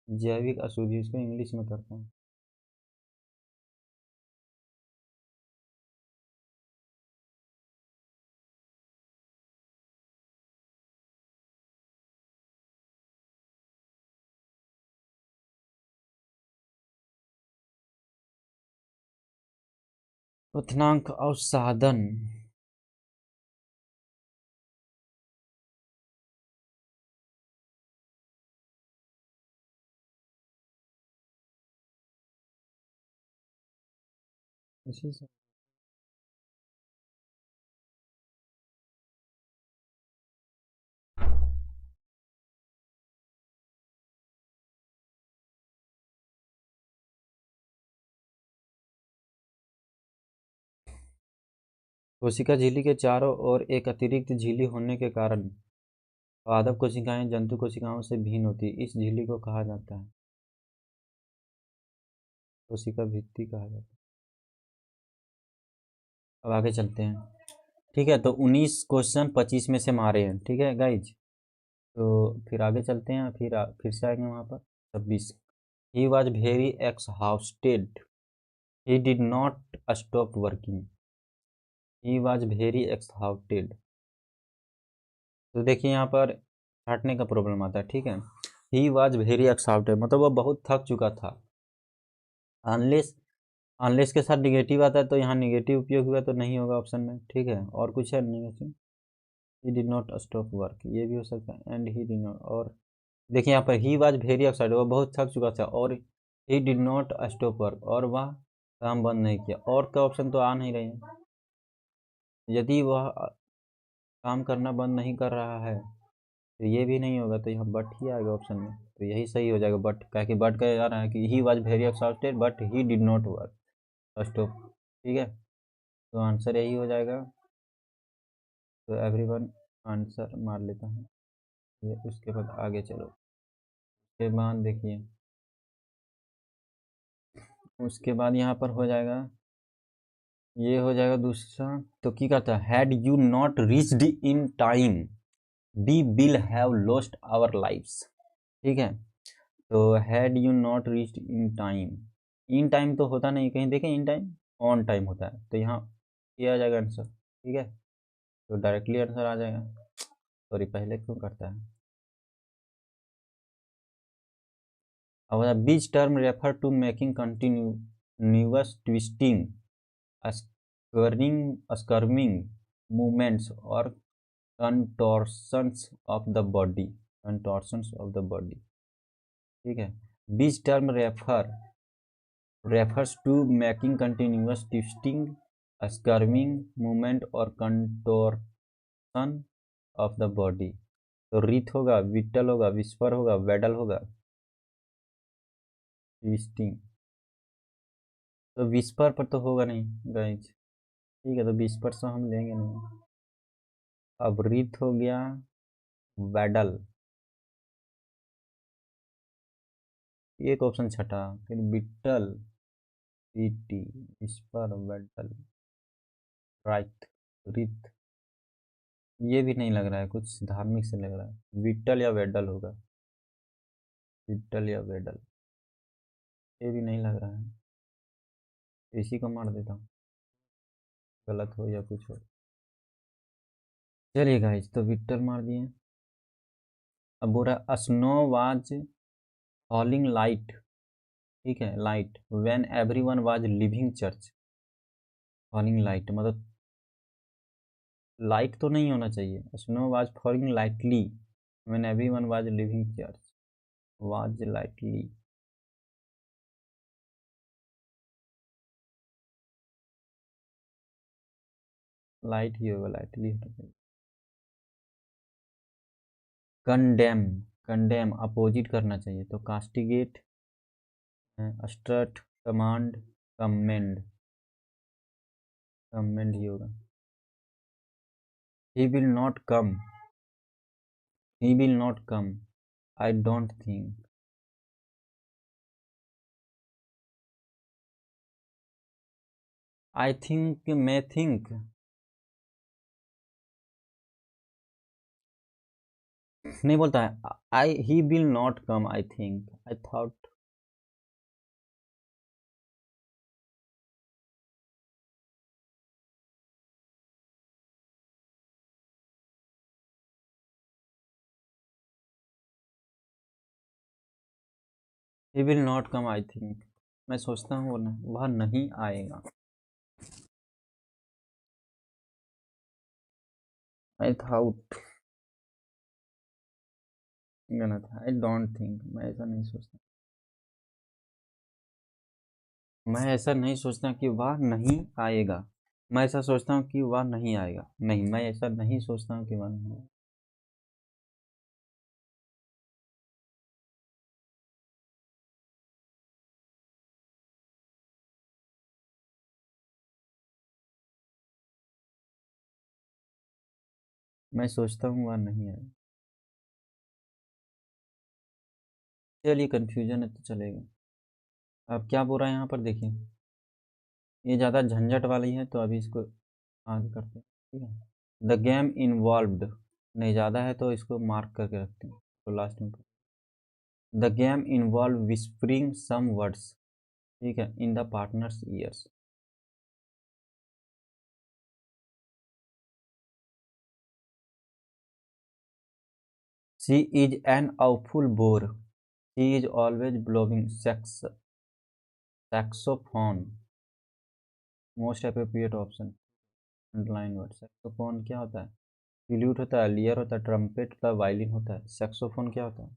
जैविक अशुद्धि, इसको इंग्लिश में करते हैं। क्वथनांक अवसादन, इसी से कोशिका झिल्ली के चारों ओर एक अतिरिक्त झिल्ली होने के कारण पादप कोशिकाएं जंतु कोशिकाओं से भिन्न होती है। इस झिल्ली को कहा जाता है, कोशिका भित्ति कहा जाता है। अब आगे चलते हैं। ठीक है, तो 19 क्वेश्चन 25 में से मारे हैं। ठीक है गाइज, तो फिर आगे चलते हैं। फिर से आएंगे वहाँ पर 26। He was very exhausted, he did not stop working. He was very exhausted, तो देखिए यहाँ पर हटने का प्रॉब्लम आता है। ठीक है, ही वॉज वेरी एक्सहाउस्टेड मतलब वह बहुत थक चुका था। अनलेस अनलेस के साथ निगेटिव आता है तो यहाँ निगेटिव उपयोग हुआ तो नहीं होगा ऑप्शन में। ठीक है, और कुछ है negative? He did not stop work, ये भी हो सकता है। एंड ही डिड नॉट, और देखिए यहाँ पर ही वाज वेरी एक्साइटेड, वह बहुत थक चुका था। और ही डिड नॉट स्टॉप वर्क, और वह काम बंद नहीं किया। और का ऑप्शन तो आ नहीं रहे हैं। यदि वह काम करना बंद नहीं कर रहा है तो ये भी नहीं होगा, तो यहाँ बट ही आएगा ऑप्शन में। तो यही सही हो जाएगा, बट, क्या कि बट का जा रहा है कि he was very excited but he did not work stop. ठीक है, तो आंसर यही हो जाएगा। तो एवरीवन आंसर मार लेता हूँ ये। उसके बाद आगे चलो। उसके बाद देखिए, उसके बाद यहाँ पर हो जाएगा, ये हो जाएगा दूसरा। तो क्या कहता है, had you not reached in time we will have lost our lives. ठीक है, तो had you not reached in time, in time तो होता नहीं, कहीं देखें इन टाइम, ऑन टाइम होता है। तो यहाँ ये आ जाएगा आंसर। ठीक है, तो डायरेक्टली आंसर आ जाएगा। सॉरी, पहले क्यों करता है। अब which term refer to making continuous twisting, squirming movements और contortions of the body, contortions of the body. ठीक है, which term refers to making continuous twisting, squirming movement और कंटोर्शन ऑफ द बॉडी। तो रीथ होगा, whittle होगा, whisper होगा, waddle होगा, twisting. तो विस्पर पर तो होगा नहीं गाइज। ठीक है, तो विस्पर से हम लेंगे नहीं। अब रीथ हो गया, वेडल, एक ऑप्शन छटा, फिर Beetal, PT, whisper, वेडल, right, wreath. ये भी नहीं लग रहा है, कुछ धार्मिक से लग रहा है। विट्टल या वेडल होगा, विट्टल या वेडल, ये भी नहीं लग रहा है। इसी को मार देता हूँ, गलत हो या कुछ हो। चलिए गाइज, तो विट्टल मार दिए। अब बोल रहा स्नो वाज फॉलिंग लाइट ठीक है। Light, when everyone was leaving church, falling light मतलब लाइट तो नहीं होना चाहिए, snow was falling lightly when everyone was leaving church, was lightly. Light ही होगा, लाइटली होना चाहिए। कंडेम, कंडेम अपोजिट करना चाहिए, तो castigate, strut, command, commend, commend ही होगा। He will not come, he will not come, I don't think, I think, मैं थिंक, नहीं बोलता है, I he will not come, I think, I thought. He will not come, I think, मैं सोचता हूँ वह नहीं आएगा। आई थॉट गलत है, आई डोंट थिंक, मैं ऐसा नहीं सोचता, मैं ऐसा नहीं सोचता कि वह नहीं आएगा, मैं ऐसा सोचता हूँ कि वह नहीं आएगा, नहीं, मैं ऐसा नहीं सोचता हूँ कि वह नहीं आएगा। मैं सोचता हूँ वह नहीं आएगा। चलिए कंफ्यूजन है तो चलेगा। अब क्या बोल रहा है यहाँ पर देखिए, ये ज़्यादा झंझट वाली है तो अभी इसको आगे करते हैं, ठीक है। द गेम इन्वॉल्व्ड, नहीं ज़्यादा है तो इसको मार्क करके रखते हैं, तो लास्ट में। The game involve whispering some words, ठीक है, in the partner's ears. She is an awful bore, she is always blowing saxophone, most appropriate option, underline word. Saxophone क्या होता है? फ्लूट होता है, लियर होता है, ट्रम्पेट होता है, वायलिन होता है, सैक्सोफोन क्या होता है?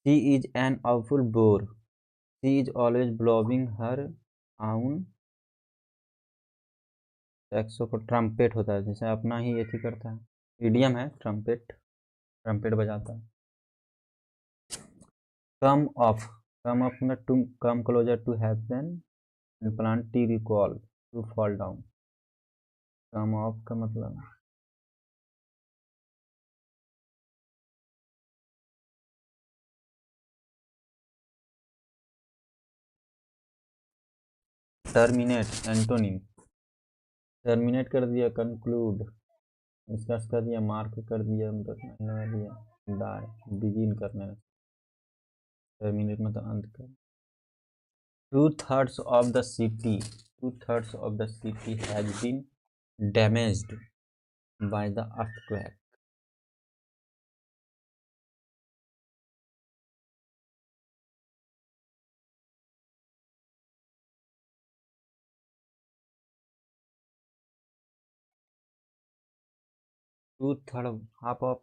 She is an awful bore, she is always blowing her own saxophone, trumpet होता है, जैसे अपना ही एथी करता है, इडियम है ट्रम्पेट, ट्रम्पेट बजाता है। कम ऑफ, कम ऑफ में to come closer to happen, plant T recall to fall down. Come off का मतलब टर्मिनेट, एंटोनिम, टर्मिनेट कर दिया, कंक्लूड, डिस्कस कर दिया, मार्क कर दिया, मतलब लगा दिया, डाई, बिगिन करने में, टर्मिनेट मतलब अंत कर। Two thirds of the city, two thirds of the city has been damaged by the earthquake. Two third, half of,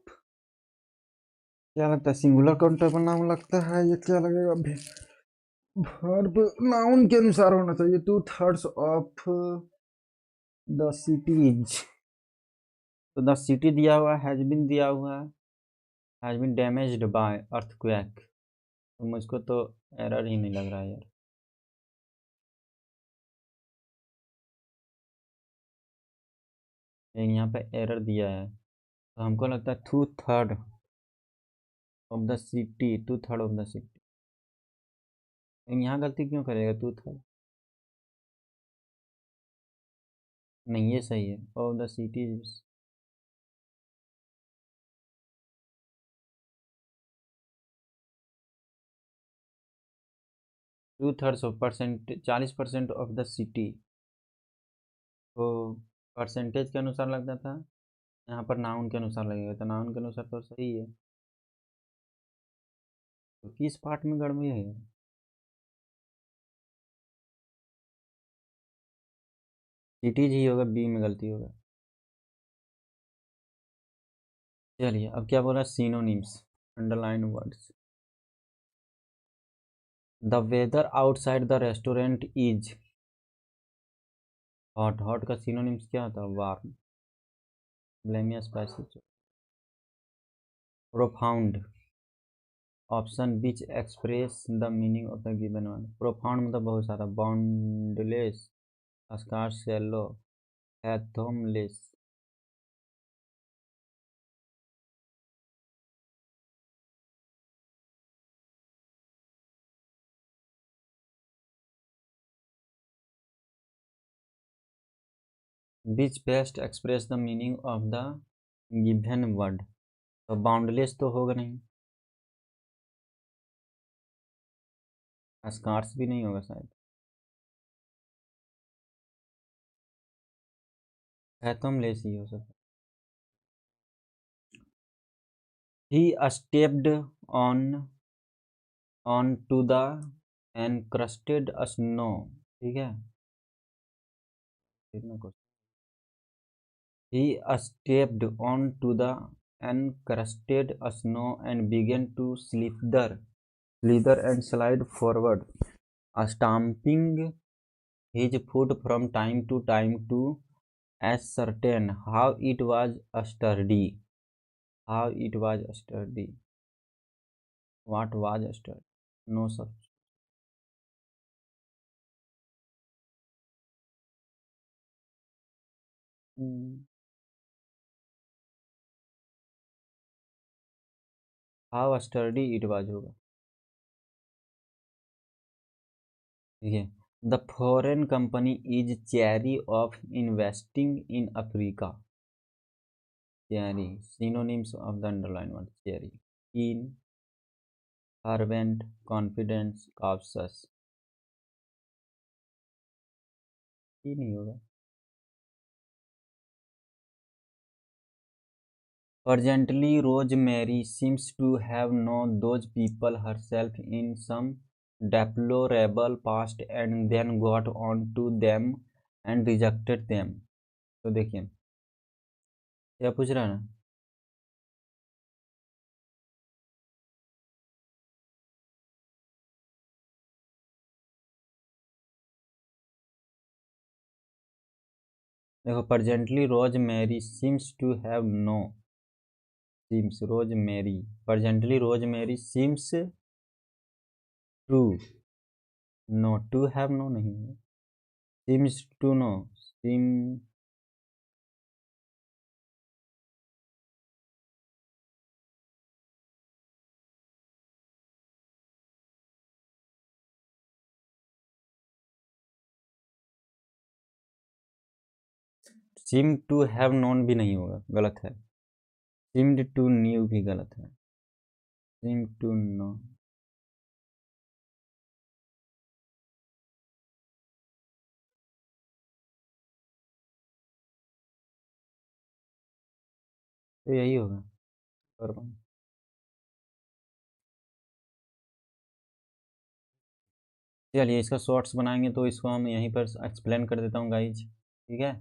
क्या लगता है सिंगुलर काउंटेबल नाउन लगता है, ये क्या लगेगा अभी? वर्ब नाउन के अनुसार होना चाहिए, two thirds of the cities, तो द सिटी दिया हुआ हैज बीन दिया हुआ है, has been damaged by earthquake, तो मुझको तो एरर ही नहीं लग रहा है यार, लेकिन यहाँ पे एरर दिया है, तो हमको लगता है two third of the city, two third of the city, लेकिन यहाँ गलती क्यों करेगा टू थर्ड? नहीं ये सही है, of the city, two thirds of percent, 40% of the city, तो परसेंटेज के अनुसार लगता था, यहाँ पर नाउन के अनुसार लगेगा, तो नाउन के अनुसार तो सही है, तो किस पार्ट में गड़बड़ी है? सिटीज ही होगा, बी में गलती होगा। चलिए अब क्या बोला, synonyms, underline words. The weather outside the restaurant is hot. Hot का सिनोनिम्स क्या होता है, वार्म, ब्लेमियस, spicy. Profound, option which express the meaning of the given one. Profound मतलब बहुत सारा, boundless, scar shallow, fathomless. Which best express the meaning of the given word. तो boundless तो होगा नहीं, स्कार्स भी नहीं होगा शायद, हैथोमलेस ही हो सकता। He stepped on on to the encrusted snow. ठीक है, he stepped on to the encrusted snow and began to slither and slide forward, stamping his foot from time to time to ascertain how it was sturdy. How it was sturdy. What was sturdy? No such. How sturdy it was होगा। ठीक है, the foreign company is cherry of investing in Africa. Cherry, synonyms of the underlined word, cherry, keen, fervent, confidence, cautious। ये नहीं होगा। Presently Rosemary seems to have known those people herself in some deplorable past and then got on to them and rejected them। तो देखिए क्या पूछ रहा है ना, देखो presently Rosemary seems to have no, seems Rosemary, presently Rosemary seems to no, to have no नहीं है, seems to know, seem to have known भी नहीं होगा, गलत है। seemed to knew भी गलत है, seem to know। तो यही होगा। और चलिए इसका शॉर्ट्स बनाएंगे तो इसको हम यहीं पर एक्सप्लेन कर देता हूँ गाइज, ठीक है।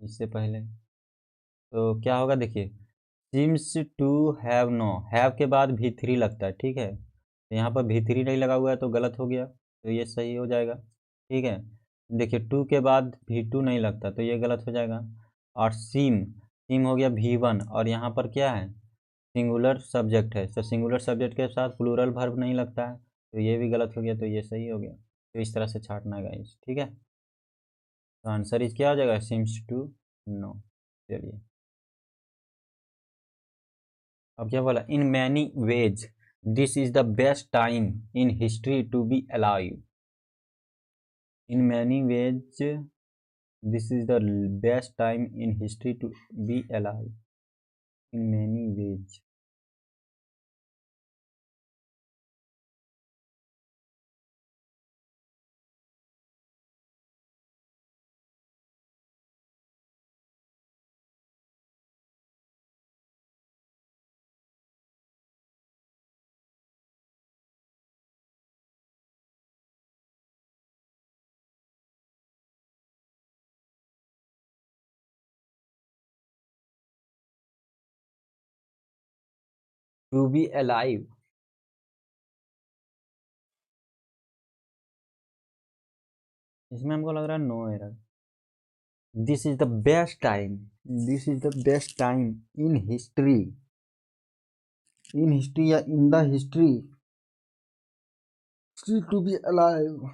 इससे पहले तो क्या होगा देखिए, seems to have no, have के बाद भी थ्री लगता है, ठीक है। तो यहाँ पर भी थ्री नहीं लगा हुआ है तो गलत हो गया, तो ये सही हो जाएगा, ठीक है। देखिए टू के बाद भी टू नहीं लगता तो ये गलत हो जाएगा। और सीम, सीम हो गया भी वन, और यहाँ पर क्या है, सिंगुलर सब्जेक्ट है, तो सिंगुलर सब्जेक्ट के साथ प्लूरल वर्ब नहीं लगता है, तो ये भी गलत हो गया, तो ये सही हो गया। तो इस तरह से छाटना है गाइस, ठीक है। तो आंसर इस क्या हो जाएगा, सीम्स टू नो। चलिए अब क्या बोला, in many ways this is the best time in history to be alive. In many ways this is the best time in history to be alive. In many ways. To be alive, इसमें हमको लग रहा है no error. This is the best time, this is the best time in history, in history या in the history to be alive.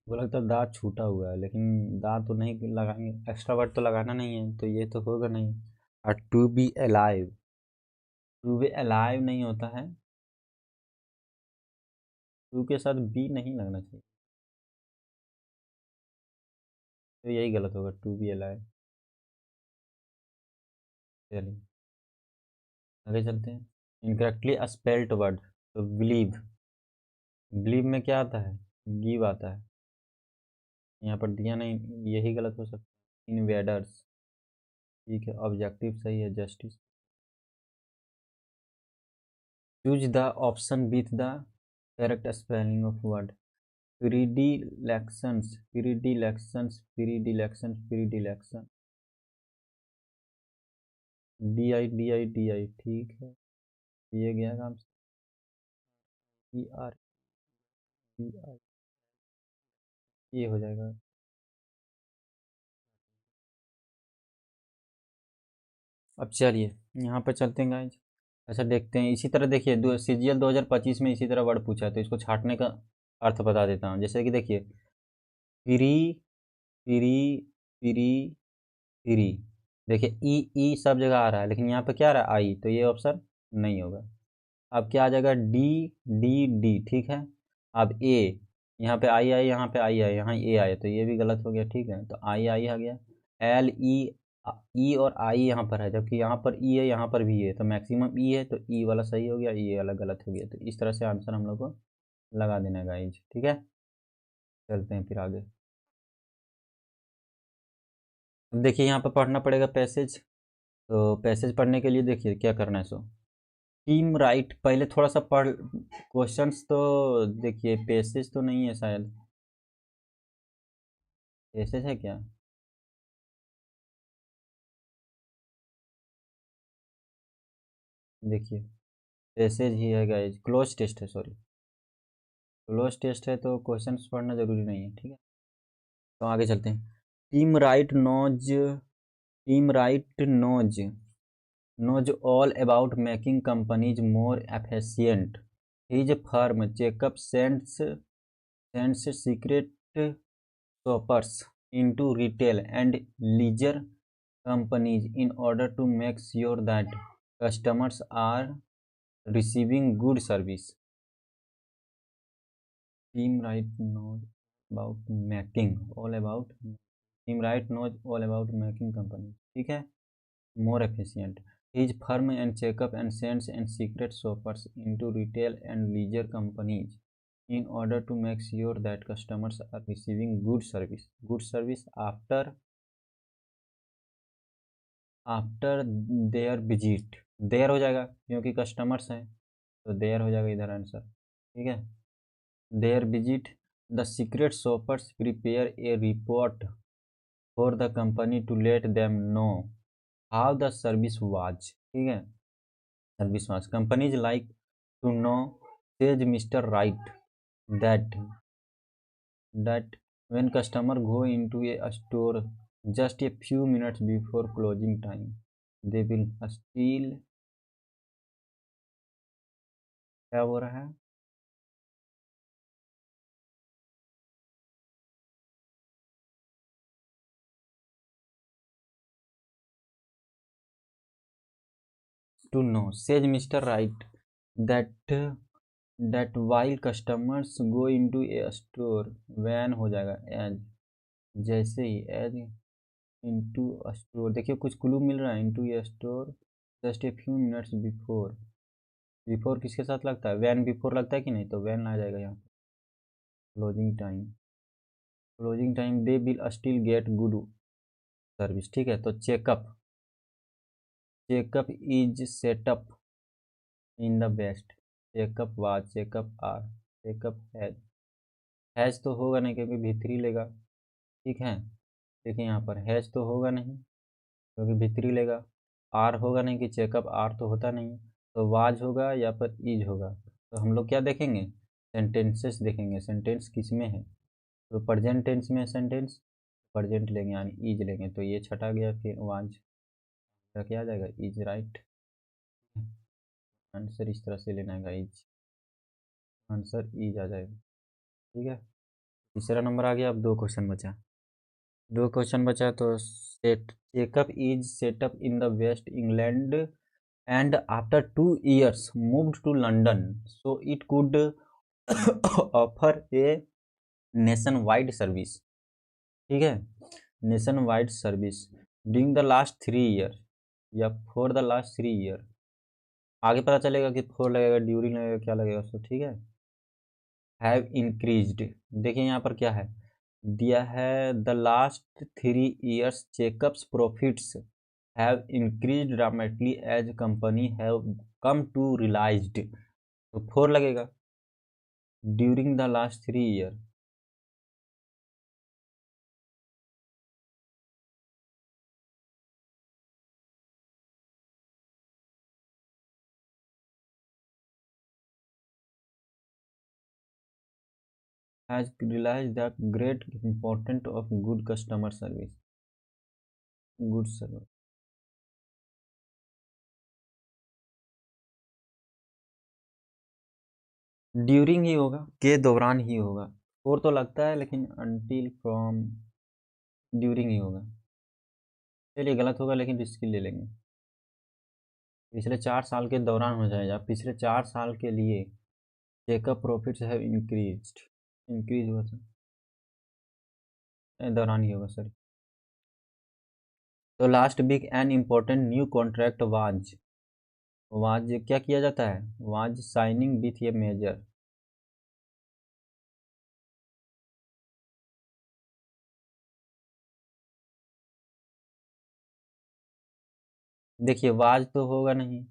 वो लगता है दांत छूटा हुआ है, लेकिन दांत तो नहीं लगाएंगे, एक्स्ट्रा वर्ड तो लगाना नहीं है, तो ये तो होगा नहीं। और to be alive, to be alive नहीं होता है, टू के साथ बी नहीं लगना चाहिए, तो यही गलत होगा, टू बी अलाइव। चलिए आगे चलते हैं। इनकरेक्टली स्पेल्ड वर्ड, तो बिलीव, बिलीव में क्या आता है, गिव आता है, यहाँ पर दिया नहीं, यही गलत हो सकता है। इनवेडर्स, ठीक है, ऑब्जेक्टिव सही है, justice. Choose the option with the correct spelling of word. Predilections, predilections, predilections, predilection, D I D I D I, ठीक है, ये गया काम से। ई आर डी आई, ये हो जाएगा। अब चलिए यहाँ पर चलते हैं गाइज। अच्छा देखते हैं, इसी तरह देखिए CGL 2025 में इसी तरह वर्ड पूछा है, तो इसको छांटने का अर्थ बता देता हूँ। जैसे कि देखिए फ्री, फ्री, फ्री, फ्री, देखिए ई ई सब जगह आ रहा है, लेकिन यहाँ पे क्या आ रहा है, आई, तो ये ऑप्शन नहीं होगा। अब क्या आ जाएगा, डी, डी डी, ठीक है। अब ए, यहाँ पे आई आई, यहाँ पे आई आई, यहाँ ए आया, तो ये भी गलत हो गया, ठीक है, तो आई आई आ गया। एल ई, ई और आई यहाँ पर है, जबकि यहाँ पर ई है, यहाँ पर भी है, तो मैक्सिमम ई है, तो ई वाला सही हो गया, ये वाला गलत हो गया, तो इस तरह से आंसर हम लोग को लगा देना है गाइज, ठीक है। चलते हैं फिर आगे। अब देखिए यहाँ पर पढ़ना पड़ेगा पैसेज, तो पैसेज पढ़ने के लिए देखिए क्या करना है। सो टीम राइट, पहले थोड़ा सा पढ़ क्वेश्चंस, तो देखिए पैसेज तो नहीं है शायद, पैसेज है क्या, देखिए पैसेज ही है गाइज, क्लोज टेस्ट है, सॉरी क्लोज टेस्ट है, तो क्वेश्चंस पढ़ना जरूरी नहीं है, ठीक है। तो आगे चलते हैं। Team Wright knows, team Wright knows, knows all about making companies more efficient. His firm Jacob sends secret shoppers into retail and leisure companies in order to make sure that customers are receiving good service. Team Right knows about making all about, Team Right knows all about making companies, ठीक है, more efficient. His firm and checkup and sends and secret shoppers into retail and leisure companies in order to make sure that customers are receiving good service. Good service after their visit. Their हो जाएगा क्योंकि customers हैं, तो there हो जाएगा इधर answer, ठीक है। Their visit, the secret shoppers prepare a report for the company to let them know how the service was, ठीक है, service was. Companies like to know, says mister Wright, that that when customer go into a store just a few minutes before closing time, they will still, क्या हो रहा है, to know, says Mr. Right, that while customers go into a store, when हो जाएगा as, जैसे ही as into a store, देखिए कुछ clue मिल रहा है, into a store just a few minutes before, before किसके साथ लगता है, वैन बिफोर लगता है कि नहीं, तो वैन आ जाएगा यहाँ पे। Closing time, closing time they will still get good service, ठीक है, तो checkup, checkup is setup in the best, checkup was, checkup are, checkup has, has तो होगा नहीं क्योंकि भीतरी लेगा, ठीक है। देखिए यहाँ पर हैज तो होगा नहीं क्योंकि भीतरी लेगा, आर होगा नहीं कि चेकअप आर तो होता नहीं, तो वाज होगा या पर इज होगा। तो हम लोग क्या देखेंगे, सेंटेंसेस देखेंगे, सेंटेंस किस में है, तो प्रेजेंट टेंस में सेंटेंस, प्रेजेंट लेंगे यानी इज लेंगे, तो ये छटा गया, फिर वाज का क्या आ जाएगा, इज राइट। आंसर इस तरह से लेना है इज, आंसर इज आ जाएगा, ठीक है। तीसरा नंबर आ गया, अब दो क्वेश्चन बचा, दो क्वेश्चन बचा तो set checkup is setup in the west England and after 2 years moved to London so it could offer a nationwide service, ठीक है, nationwide service during the last 3 year या for the last 3 year, आगे पता चलेगा कि four लगेगा during लगेगा क्या लगेगा उसको, ठीक है। हैव इंक्रीज्ड, देखिए यहाँ पर क्या है दिया है, the last 3 years checkups profits have increased dramatically as company have come to realized, तो फोर लगेगा during the last 3 year, has realized the great importance of good customer service, good service, during ही होगा, के दौरान ही होगा, four तो लगता है लेकिन अनटिल फ्रॉम ड्यूरिंग ही होगा, चलिए गलत होगा लेकिन रिस्क ले लेंगे, पिछले 4 साल के दौरान हो जाएगा, पिछले 4 साल के लिए checkup profits have increased, increase हुआ था, दौरान ही होगा सर। तो last week an important new contract was, was क्या किया जाता है, was signing with a major, देखिए वाज तो होगा नहीं,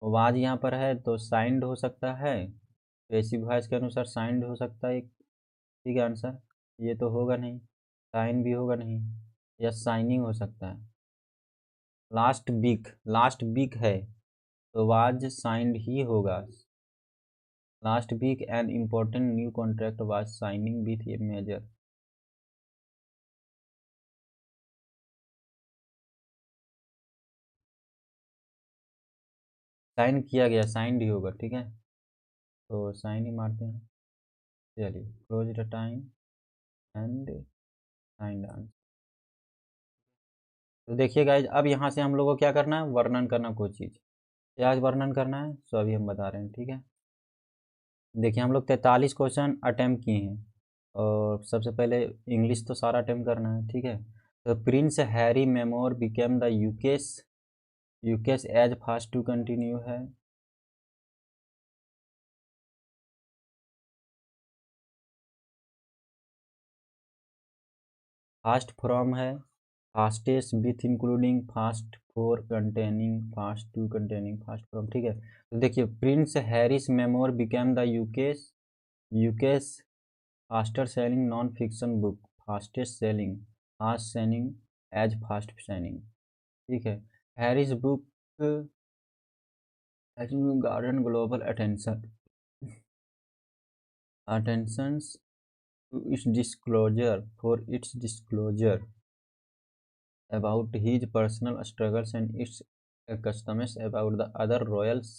वाज यहाँ पर है तो साइंड हो सकता है, पैसिव वॉइस के अनुसार साइंड हो सकता है, ठीक है आंसर, ये तो होगा नहीं, साइन भी होगा नहीं, या साइनिंग हो सकता है, लास्ट वीक है तो वाज साइंड ही होगा, last week an important new contract was signing with a major, sign किया गया, साइंड ही होगा, ठीक है, तो साइन ही मारते हैं, चलिए close the time and signed answer. तो देखिए गाइज अब यहाँ से हम लोग को क्या करना है, वर्णन करना कोई चीज़, क्या वर्णन करना है सो अभी हम बता रहे हैं, ठीक है। देखिए हम लोग 43 क्वेश्चन अटेम्प्ट किए हैं, और सबसे पहले इंग्लिश तो सारा अटेम्प्ट करना है, ठीक है। तो Prince Harry memoir became the UK's, UK's as fast to continue है, फास्ट फ्रॉम है, fastest with including fast for containing fast to containing fast from, ठीक है। तो देखिए Prince Harry's memoir became the UK's, UK's faster selling non fiction book, fastest selling, fast selling as fast selling, ठीक है। Harry's book garden global attention, attentions to its disclosure for its disclosure about his personal struggles and its customers about the other royals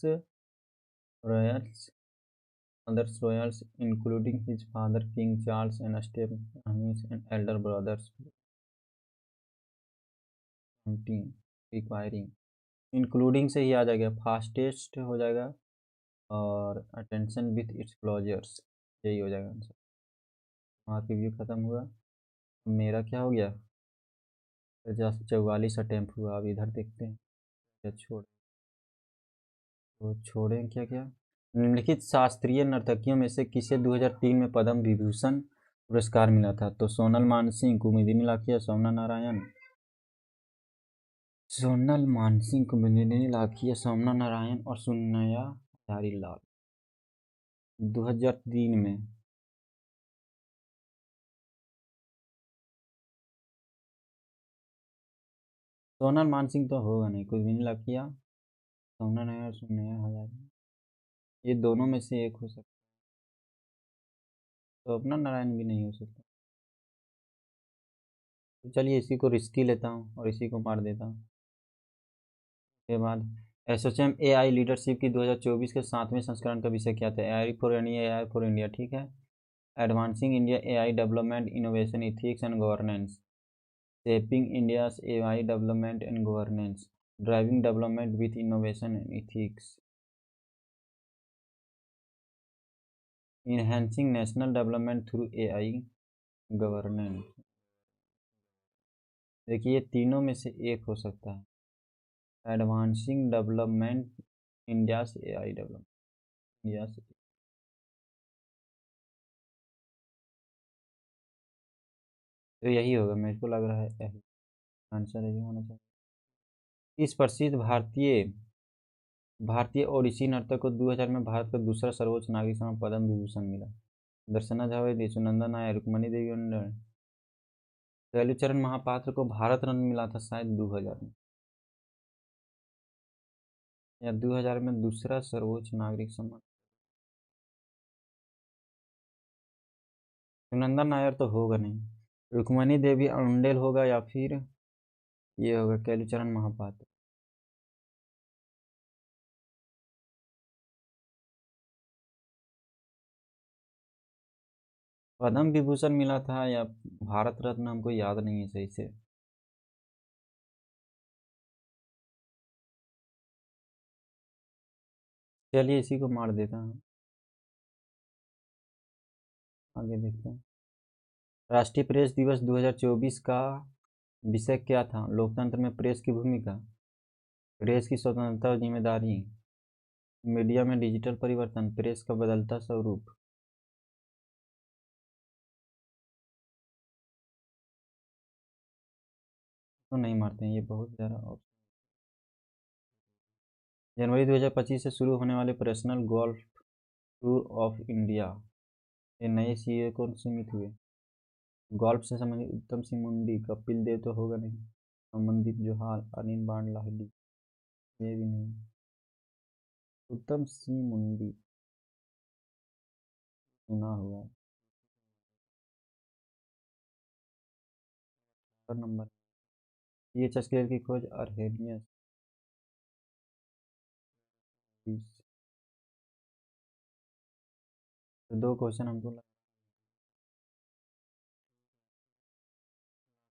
others royals including his father King Charles and step-families and elder brothers counting requiring, including से ही आ जाएगा, fastest हो जाएगा और attention with its closures, यही हो जाएगा answer. आपकी view खत्म हुआ, मेरा क्या हो गया, 44 अटेम्प्ट हुआ, अब इधर देखते हैं क्या छोड़, तो छोड़ें क्या क्या, निम्नलिखित शास्त्रीय नर्तकियों में से किसे 2003 में पद्म विभूषण पुरस्कार मिला था, तो सोनल मानसिंह, कुमुदिनी लाखिया, सौम्या नारायण, सोनल मानसिंह, कुमुदिनी लाखिया, सौम्या नारायण और सुनैया हजारीलाल, 2003 में। सोनल मानसिंह तो होगा नहीं, कुछ भी नहीं लग किया। सोनल नायर, सुनैया हजारी, ये दोनों में से एक हो सकता है। तो अपना नारायण भी नहीं हो सकता। तो चलिए इसी को रिस्की लेता हूँ और इसी को मार देता हूँ। के बाद एसोचैम एआई लीडरशिप की 2024 के 7वें संस्करण का विषय क्या था? AI for India, AI for India, ठीक है। Advancing India AI development innovation ethics and governance, shaping India's AI development and governance, driving development with innovation and ethics, enhancing national development through AI governance. देखिए ये तीनों में से एक हो सकता है। Advancing development India's AI development, India, तो यही होगा, मेरे को लग रहा है यही आंसर यही होना चाहिए। इस प्रसिद्ध भारतीय भारतीय ओडिसी नर्तक को 2000 में भारत का दूसरा सर्वोच्च नागरिक सम्मान पद्म विभूषण मिला? दर्शना झावेरी, सुनंदा नायर, रुक्मणी देवी मंडल, कैलूचरण महापात्र को भारत रत्न मिला था शायद 2000 में, या 2000 में दूसरा सर्वोच्च नागरिक सम्मान। सुनंदा नायर तो होगा नहीं, रुक्मणी देवी अंडेल होगा, या फिर ये होगा कैलूचरण महापात्र। पद्म विभूषण मिला था या भारत रत्न हमको याद नहीं है सही से। चलिए इसी को मार देता हूँ, आगे देखते हैं। राष्ट्रीय प्रेस दिवस 2024 का विषय क्या था? लोकतंत्र में प्रेस की भूमिका, प्रेस की स्वतंत्रता और जिम्मेदारी, मीडिया में डिजिटल परिवर्तन, प्रेस का बदलता स्वरूप। तो नहीं मारते हैं, ये बहुत ज़्यादा जनवरी 2025 से शुरू होने वाले professional golf tour of India, ये नए सीए को सीमित हुए। गोल्फ से संबंधित उत्तम सिंह मुंडी, कपिल देव तो होगा नहीं, अमनदीप जोहार, अनिल बाण लाहिड़ी, ये भी नहीं। उत्तम सिंह मुंडी सुना हुआ है। नंबर पीएच स्केल की खोज अर्हेनियस 20। तो दो क्वेश्चन हमको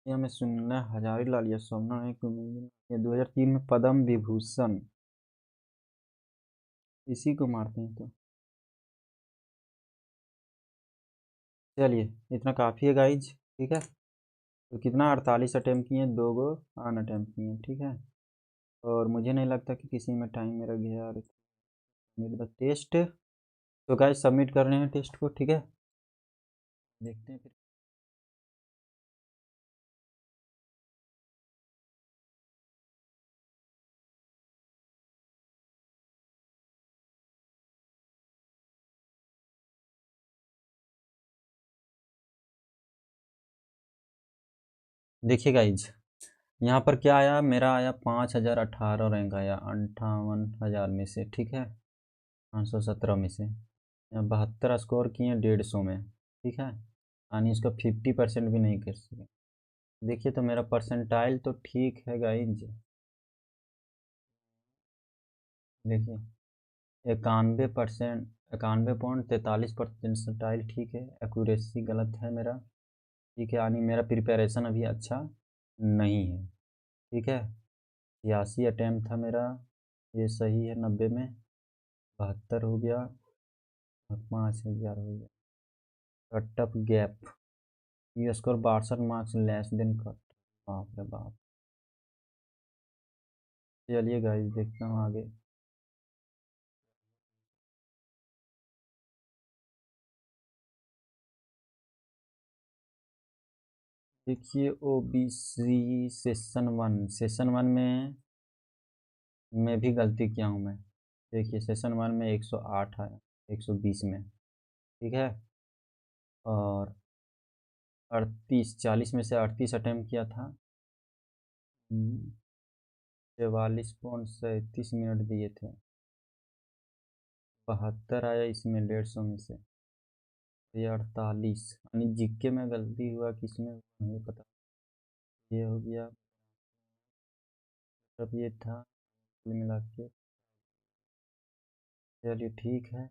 में सुनना हजारी लाल या सोमना है, 2003 में पद्म विभूषण, इसी को मारते हैं। तो चलिए इतना काफ़ी है गाइज, ठीक है। तो कितना 48 अटैम्प्ट किए, 2 गो अन अटैम्प्ट किए, ठीक है। और मुझे नहीं लगता कि किसी में टाइम मेरा गया यार। सबमिट द टेस्ट, तो गाइज सबमिट कर रहे हैं टेस्ट को, ठीक है। देखते हैं फिर। देखिए गाइज, यहाँ पर क्या आया, मेरा आया 5018 रैंक आया 58,000 में से, ठीक है। 517 में से 72 स्कोर किए 150 में, ठीक है। यानी इसका 50% भी नहीं कर सके। देखिए तो मेरा परसेंटाइल तो ठीक है गाइज, देखिए 91%, 91.43% ठीक है। एक्यूरेसी गलत है मेरा, ठीक है। यानी मेरा प्रिपरेशन अभी अच्छा नहीं है, ठीक है। 86 अटैम्प्ट था मेरा, ये सही है। 90 में 72 हो गया और 5000 हो गया। Cut off gap, you score 62 marks less than cut, बाप रे बाप। चलिए गाइस देखता हूँ आगे। देखिए ओबीसी सेशन वन में मैं भी गलती किया हूँ मैं। देखिए सेशन वन में 108 आया 120 में, ठीक है। और 40 में से 38 अटैम्प्ट किया था। 44.37 दिए थे। 72 आया इसमें 150 में से। ये 48 यानी जीके में गलती हुआ कि इसमें नहीं पता। ये हो गया, तब ये था कुल मिला के। चलिए ठीक है,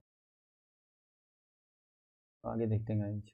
आगे देखते हैं गाइस।